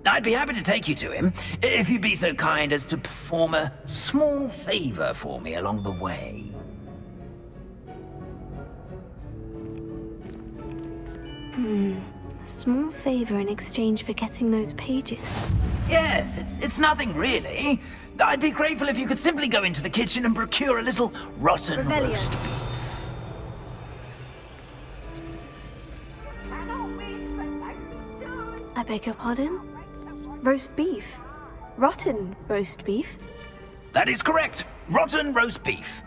Speaker 3: I'd be happy to take you to him, if you'd be so kind as to perform a small favor for me along the way.
Speaker 17: A small favor in exchange for getting those pages.
Speaker 3: Yes, it's nothing really. I'd be grateful if you could simply go into the kitchen and procure a little rotten roast beef.
Speaker 17: I beg your pardon? Roast beef? Rotten roast beef?
Speaker 3: That is correct. Rotten roast beef.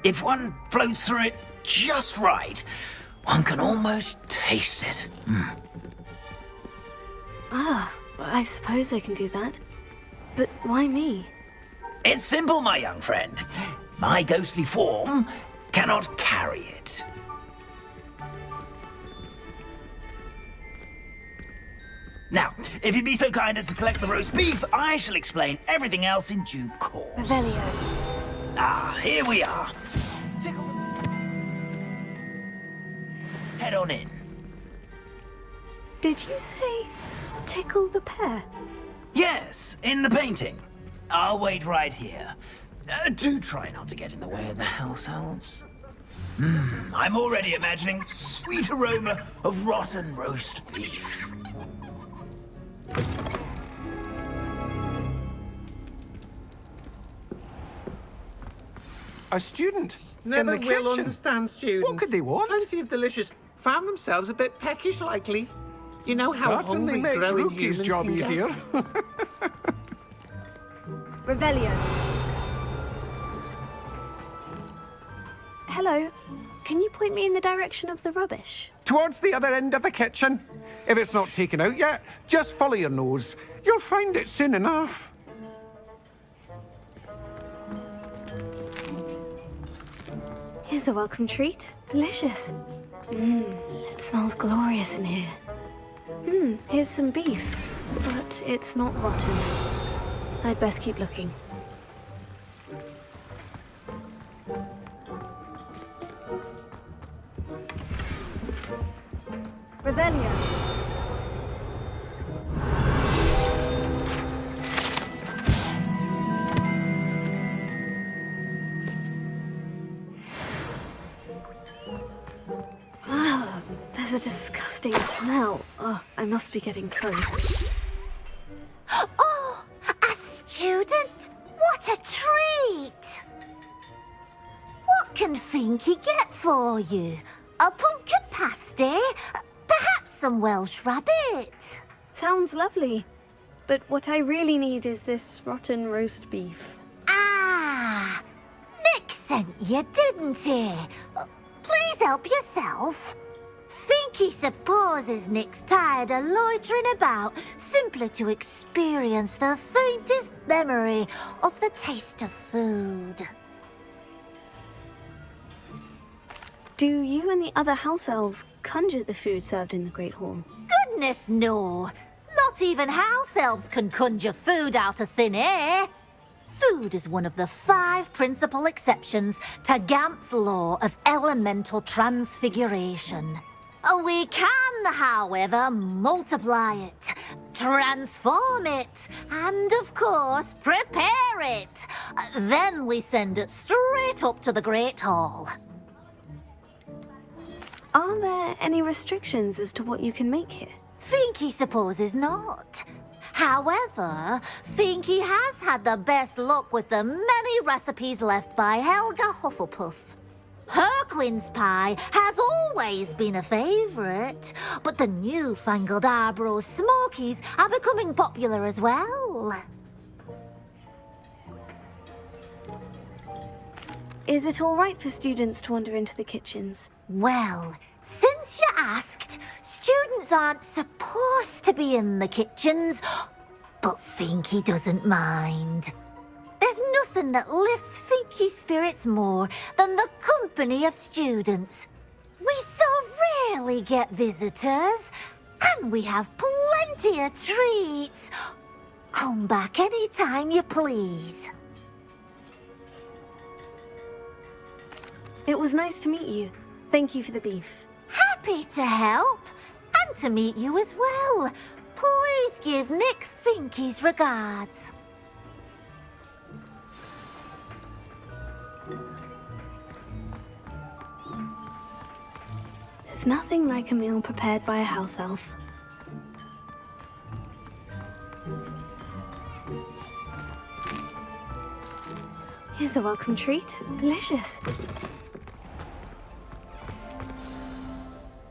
Speaker 3: If one floats through it just right, one can almost taste it.
Speaker 17: Ah, I suppose I can do that. But why me?
Speaker 3: It's simple, my young friend. My ghostly form cannot carry it. Now, if you'd be so kind as to collect the roast beef, I shall explain everything else in due course.
Speaker 17: Revelio.
Speaker 3: Ah, here we are. Head on in.
Speaker 17: Did you say tickle the pear?
Speaker 3: Yes, in the painting. I'll wait right here. Do try not to get in the way of the house elves. I'm already imagining sweet aroma of rotten roast beef.
Speaker 2: A student
Speaker 6: Never
Speaker 2: in the
Speaker 6: will
Speaker 2: kitchen.
Speaker 6: understand students.
Speaker 2: What could they want?
Speaker 6: Plenty of delicious. Found themselves a bit peckish, likely. You know how
Speaker 2: Certainly
Speaker 6: hungry
Speaker 2: makes
Speaker 6: growing
Speaker 2: Rookie's
Speaker 6: humans
Speaker 2: job
Speaker 6: can
Speaker 2: easier.
Speaker 17: Revelio. Hello. Can you point me in the direction of the rubbish?
Speaker 2: Towards the other end of the kitchen. If it's not taken out yet, just follow your nose. You'll find it soon enough.
Speaker 17: Here's a welcome treat. Delicious. It smells glorious in here. Here's some beef, but it's not rotten. I'd best keep looking. Revelio. Wow, there's a disgusting smell. Oh, I must be getting close.
Speaker 7: Oh, a student? What a treat! What can Finky get for you? A pumpkin pasty? Perhaps some Welsh rabbit?
Speaker 17: Sounds lovely. But what I really need is this rotten roast beef.
Speaker 7: Ah, Nick sent you, didn't he? Please help yourself. Finky supposes Nick's tired of loitering about simply to experience the faintest memory of the taste of food.
Speaker 17: Do you and the other house elves conjure the food served in the Great Hall?
Speaker 7: Goodness, no. Not even house elves can conjure food out of thin air. Food is one of the 5 principal exceptions to Gamp's law of elemental transfiguration. We can, however, multiply it, transform it, and, of course, prepare it. Then we send it straight up to the Great Hall.
Speaker 17: Are there any restrictions as to what you can make here?
Speaker 7: Finky supposes not. However, Finky has had the best luck with the many recipes left by Helga Hufflepuff. Her quince pie has always been a favourite, but the newfangled Arbroath Smokies are becoming popular as well.
Speaker 17: Is it all right for students to wander into the kitchens?
Speaker 7: Well, since you asked, students aren't supposed to be in the kitchens, but Finky doesn't mind. There's nothing that lifts Finky's spirits more than the company of students. We so rarely get visitors, and we have plenty of treats. Come back any time you please.
Speaker 17: It was nice to meet you. Thank you for the beef.
Speaker 7: Happy to help, and to meet you as well. Please give Nick Finky's regards.
Speaker 17: There's nothing like a meal prepared by a house elf. Here's a welcome treat. Delicious.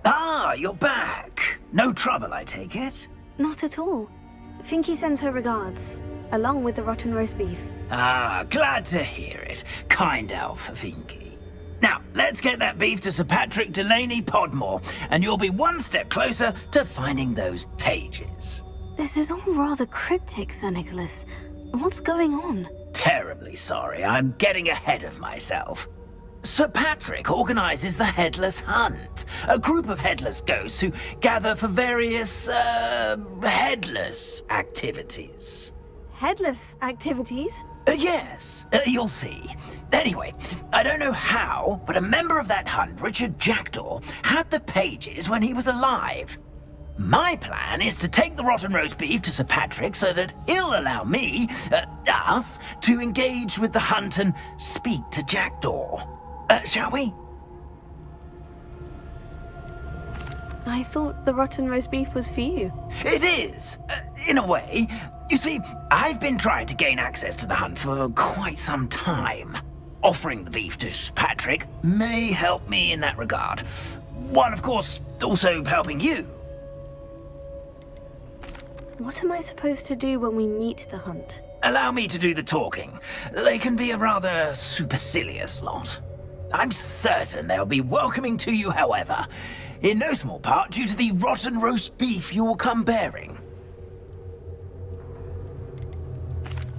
Speaker 3: Ah, you're back. No trouble, I take it?
Speaker 17: Not at all. Finky sends her regards, along with the rotten roast beef.
Speaker 3: Ah, glad to hear it. Kind elf, Finky. Now, let's get that beef to Sir Patrick Delaney Podmore, and you'll be one step closer to finding those pages.
Speaker 17: This is all rather cryptic, Sir Nicholas. What's going on?
Speaker 3: Terribly sorry, I'm getting ahead of myself. Sir Patrick organises the Headless Hunt, a group of headless ghosts who gather for various, headless activities.
Speaker 17: Headless activities?
Speaker 3: Yes, you'll see. Anyway, I don't know how, but a member of that hunt, Richard Jackdaw, had the pages when he was alive. My plan is to take the rotten roast beef to Sir Patrick so that he'll allow me, us, to engage with the hunt and speak to Jackdaw. Shall we?
Speaker 17: I thought the rotten roast beef was for you.
Speaker 3: It is, in a way. You see, I've been trying to gain access to the hunt for quite some time. Offering the beef to Sir Patrick may help me in that regard. While, of course, also helping you.
Speaker 17: What am I supposed to do when we meet the hunt?
Speaker 3: Allow me to do the talking. They can be a rather supercilious lot. I'm certain they'll be welcoming to you, however, in no small part due to the rotten roast beef you will come bearing.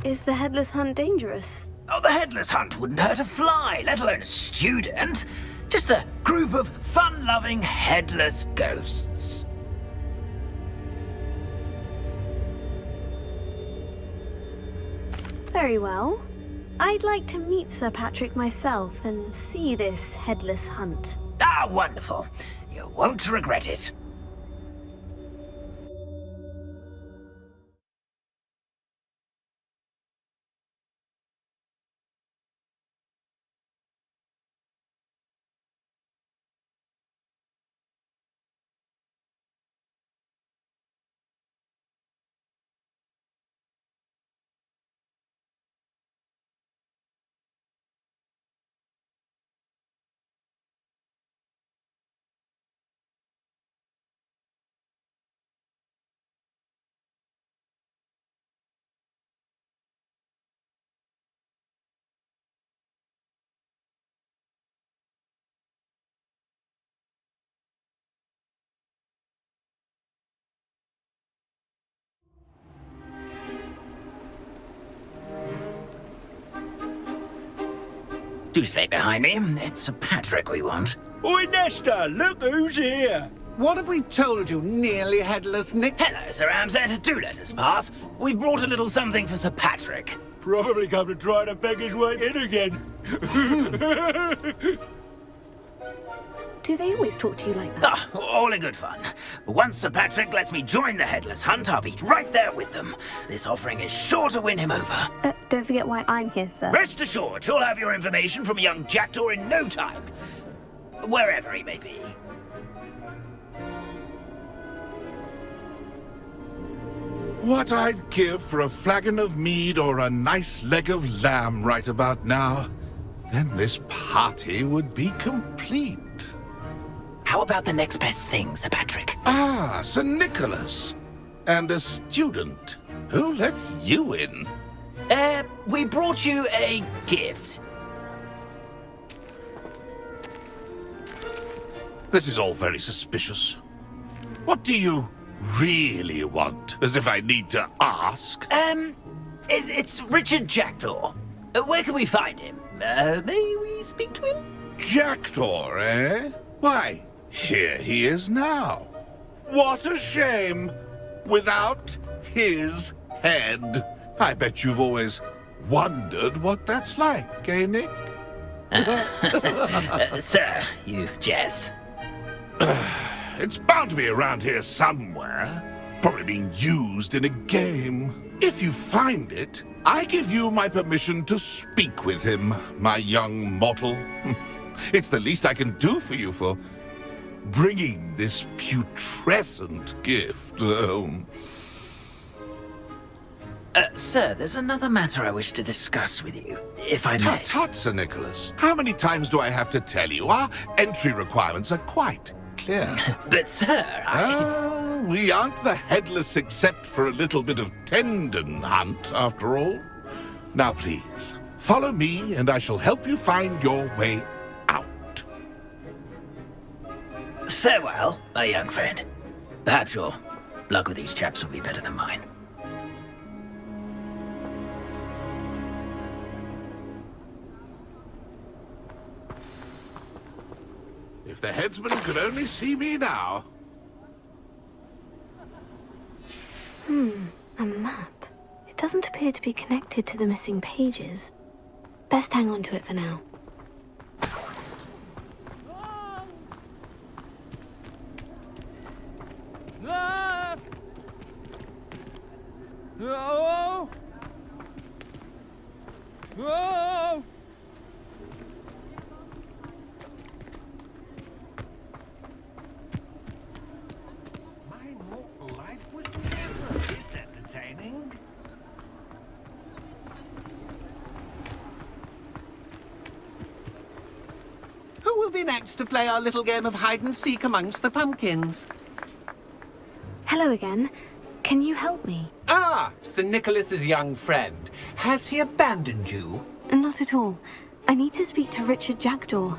Speaker 17: Is the Headless Hunt dangerous?
Speaker 3: Oh, the Headless Hunt wouldn't hurt a fly, let alone a student. Just a group of fun-loving, headless ghosts.
Speaker 17: Very well. I'd like to meet Sir Patrick myself and see this headless hunt.
Speaker 3: Ah, wonderful. You won't regret it. Do stay behind me. It's Sir Patrick we want.
Speaker 11: Oi, Nesta, look who's here.
Speaker 2: What have we told you, nearly headless Nick?
Speaker 3: Hello, Sir Ramsay. Do let us pass. We've brought a little something for Sir Patrick.
Speaker 11: Probably come to try to beg his way in again.
Speaker 17: Do they always talk to you like that?
Speaker 3: Ah, all in good fun. Once Sir Patrick lets me join the Headless Hunt, I'll be right there with them. This offering is sure to win him over.
Speaker 17: Don't forget why I'm here, sir.
Speaker 3: Rest assured, you'll have your information from a young jackdaw in no time. Wherever he may be.
Speaker 13: What I'd give for a flagon of mead or a nice leg of lamb right about now. Then this party would be complete.
Speaker 3: How about the next best thing, Sir Patrick?
Speaker 13: Ah, Sir Nicholas. And a student. Who let you in?
Speaker 3: We brought you a gift.
Speaker 13: This is all very suspicious. What do you really want? As if I need to ask.
Speaker 3: It's Richard Jackdaw. Where can we find him? May we speak to him?
Speaker 13: Jackdaw, eh? Why, here he is now. What a shame. Without his head. I bet you've always wondered what that's like, eh, Nick?
Speaker 3: Sir, you jest.
Speaker 13: It's bound to be around here somewhere. Probably being used in a game. If you find it, I give you my permission to speak with him, my young mortal. It's the least I can do for you for bringing this putrescent gift home.
Speaker 3: Sir, there's another matter I wish to discuss with you, if I may.
Speaker 13: Tut, tut, Sir Nicholas. How many times do I have to tell you? Our entry requirements are quite clear.
Speaker 3: But, sir,
Speaker 13: we aren't the headless except for a little bit of tendon hunt, after all. Now, please, follow me, and I shall help you find your way out.
Speaker 3: Farewell, my young friend. Perhaps your luck with these chaps will be better than mine.
Speaker 13: If the headsman could only see me now.
Speaker 17: A map. It doesn't appear to be connected to the missing pages. Best hang on to it for now.
Speaker 11: Oh! Oh!
Speaker 6: My mortal life was never this entertaining. Who will be next to play our little game of hide and seek amongst the pumpkins?
Speaker 17: Hello again. Can you help me?
Speaker 6: Ah, Sir Nicholas's young friend. Has he abandoned you?
Speaker 17: Not at all. I need to speak to Richard Jackdaw.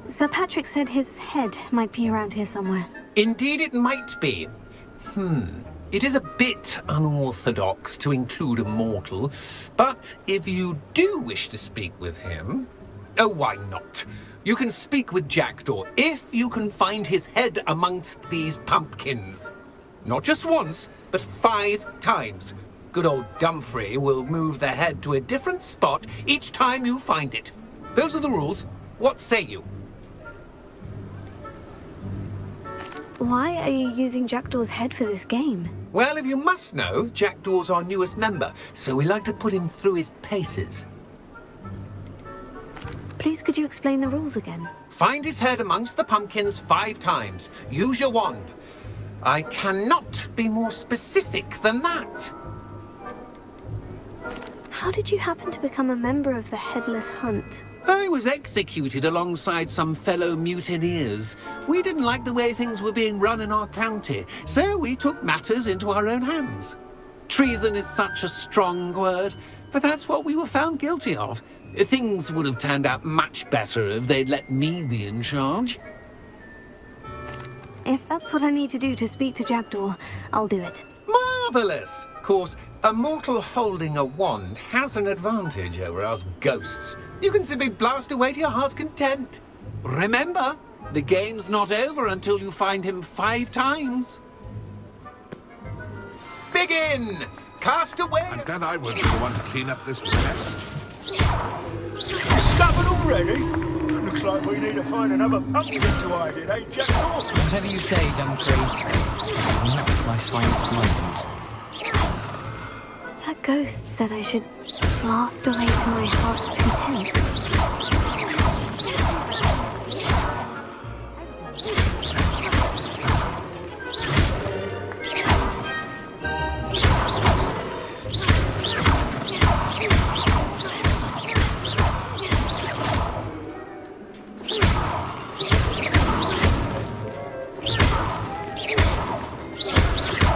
Speaker 17: Sir Patrick said his head might be around here somewhere.
Speaker 6: Indeed it might be. It is a bit unorthodox to include a mortal, but if you do wish to speak with him, Oh, why not? You can speak with Jackdaw if you can find his head amongst these pumpkins. Not just once, but 5 times. Good old Dumfrey will move the head to a different spot each time you find it. Those are the rules. What say you?
Speaker 17: Why are you using Jackdaw's head for this game?
Speaker 6: Well, if you must know, Jackdaw's our newest member, so we like to put him through his paces.
Speaker 17: Please, could you explain the rules again?
Speaker 6: Find his head amongst the pumpkins 5 times. Use your wand. I cannot be more specific than that.
Speaker 17: How did you happen to become a member of the Headless Hunt?
Speaker 6: I was executed alongside some fellow mutineers. We didn't like the way things were being run in our county, so we took matters into our own hands. Treason is such a strong word, but that's what we were found guilty of. Things would have turned out much better if they'd let me be in charge.
Speaker 17: If that's what I need to do to speak to Jackdaw, I'll do it.
Speaker 6: Marvellous! Of course, a mortal holding a wand has an advantage over us ghosts. You can simply blast away to your heart's content. Remember, the game's not over until you find him 5 times. Begin! Cast away!
Speaker 13: I'm glad I wasn't the one to clean up this mess.
Speaker 11: Discovered already? Looks like we need to find another pumpkin to hide in, eh, Jackdaw?
Speaker 5: Whatever you say, Dumfrey. That's my finest moment.
Speaker 17: That ghost said I should blast away to my heart's content.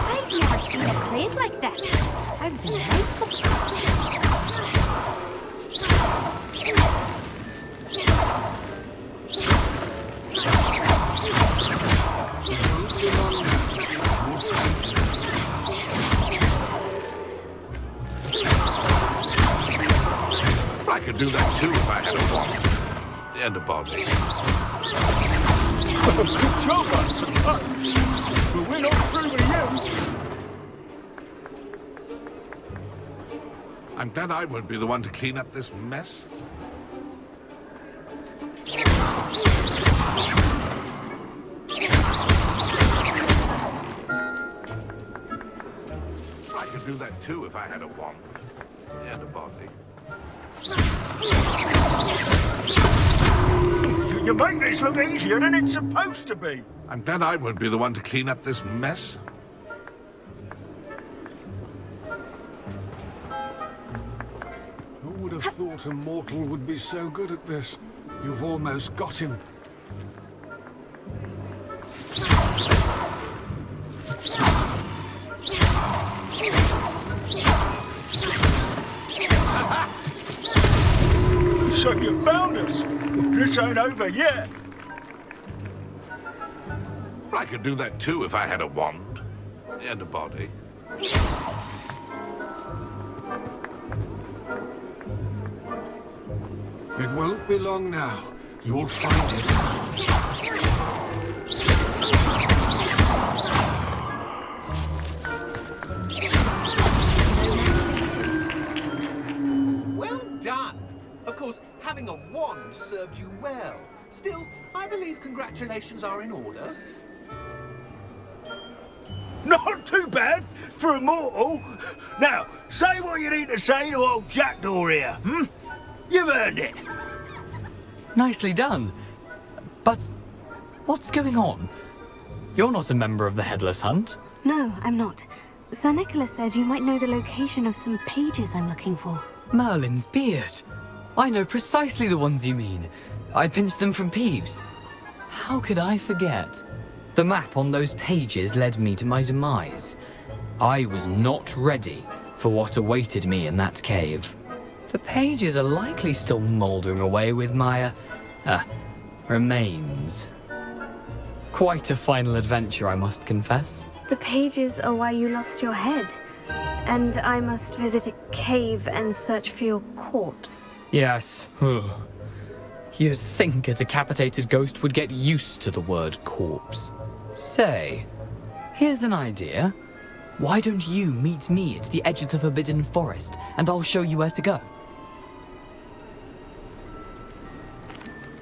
Speaker 21: I've never seen a place like this. How delightful.
Speaker 13: I could do that too if I had a wand. And a body.
Speaker 11: Good job, I suppose. But we're not through with you.
Speaker 13: I'm glad I won't be the one to clean up this mess. I could do that too if I had a wand. And a body.
Speaker 11: You make this look easier than it's supposed to be.
Speaker 13: I'm glad I won't be the one to clean up this mess.
Speaker 14: Who would have thought a mortal would be so good at this? You've almost got him.
Speaker 11: So you found us. This ain't over yet.
Speaker 13: I could do that too if I had a wand. And a body.
Speaker 14: It won't be long now. You'll find it.
Speaker 6: Well done. Of course, having a wand served you well. Still, I believe congratulations are in order.
Speaker 11: Not too bad for a mortal. Now, say what you need to say to old Jackdaw here, hmm? You've earned it.
Speaker 5: Nicely done. But what's going on? You're not a member of the Headless Hunt.
Speaker 17: No, I'm not. Sir Nicholas said you might know the location of some pages I'm looking for.
Speaker 5: Merlin's beard. I know precisely the ones you mean. I pinched them from Peeves. How could I forget? The map on those pages led me to my demise. I was not ready for what awaited me in that cave. The pages are likely still mouldering away with my, remains. Quite a final adventure, I must confess.
Speaker 17: The pages are why you lost your head. And I must visit a cave and search for your corpse.
Speaker 5: Yes. You'd think a decapitated ghost would get used to the word corpse. Say, here's an idea. Why don't you meet me at the edge of the Forbidden Forest, and I'll show you where to go?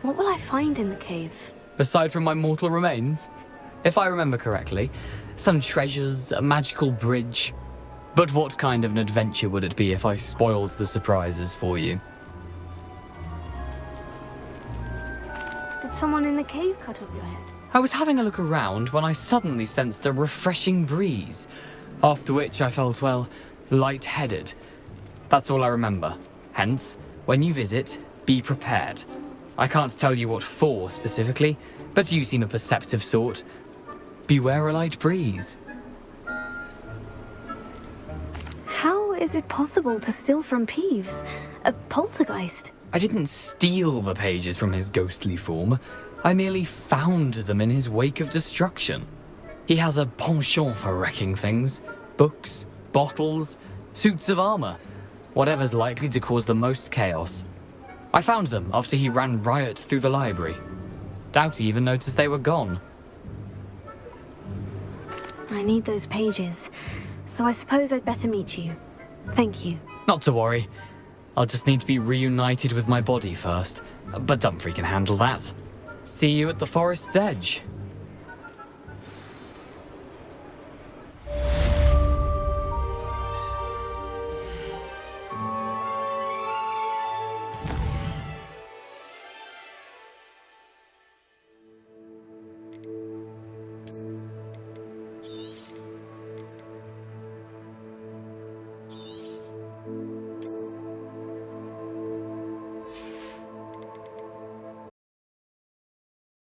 Speaker 17: What will I find in the cave?
Speaker 5: Aside from my mortal remains? If I remember correctly, some treasures, a magical bridge. But what kind of an adventure would it be if I spoiled the surprises for you?
Speaker 17: Did someone in the cave cut off your head?
Speaker 5: I was having a look around when I suddenly sensed a refreshing breeze, after which I felt, well, lightheaded. That's all I remember. Hence, when you visit, be prepared. I can't tell you what for specifically, but you seem a perceptive sort. Beware a light breeze.
Speaker 17: How is it possible to steal from Peeves? A poltergeist?
Speaker 5: I didn't steal the pages from his ghostly form. I merely found them in his wake of destruction. He has a penchant for wrecking things. Books, bottles, suits of armor. Whatever's likely to cause the most chaos. I found them after he ran riot through the library. Doubt he even noticed they were gone.
Speaker 17: I need those pages, so I suppose I'd better meet you. Thank you.
Speaker 5: Not to worry. I'll just need to be reunited with my body first. But Dumfries can handle that. See you at the forest's edge.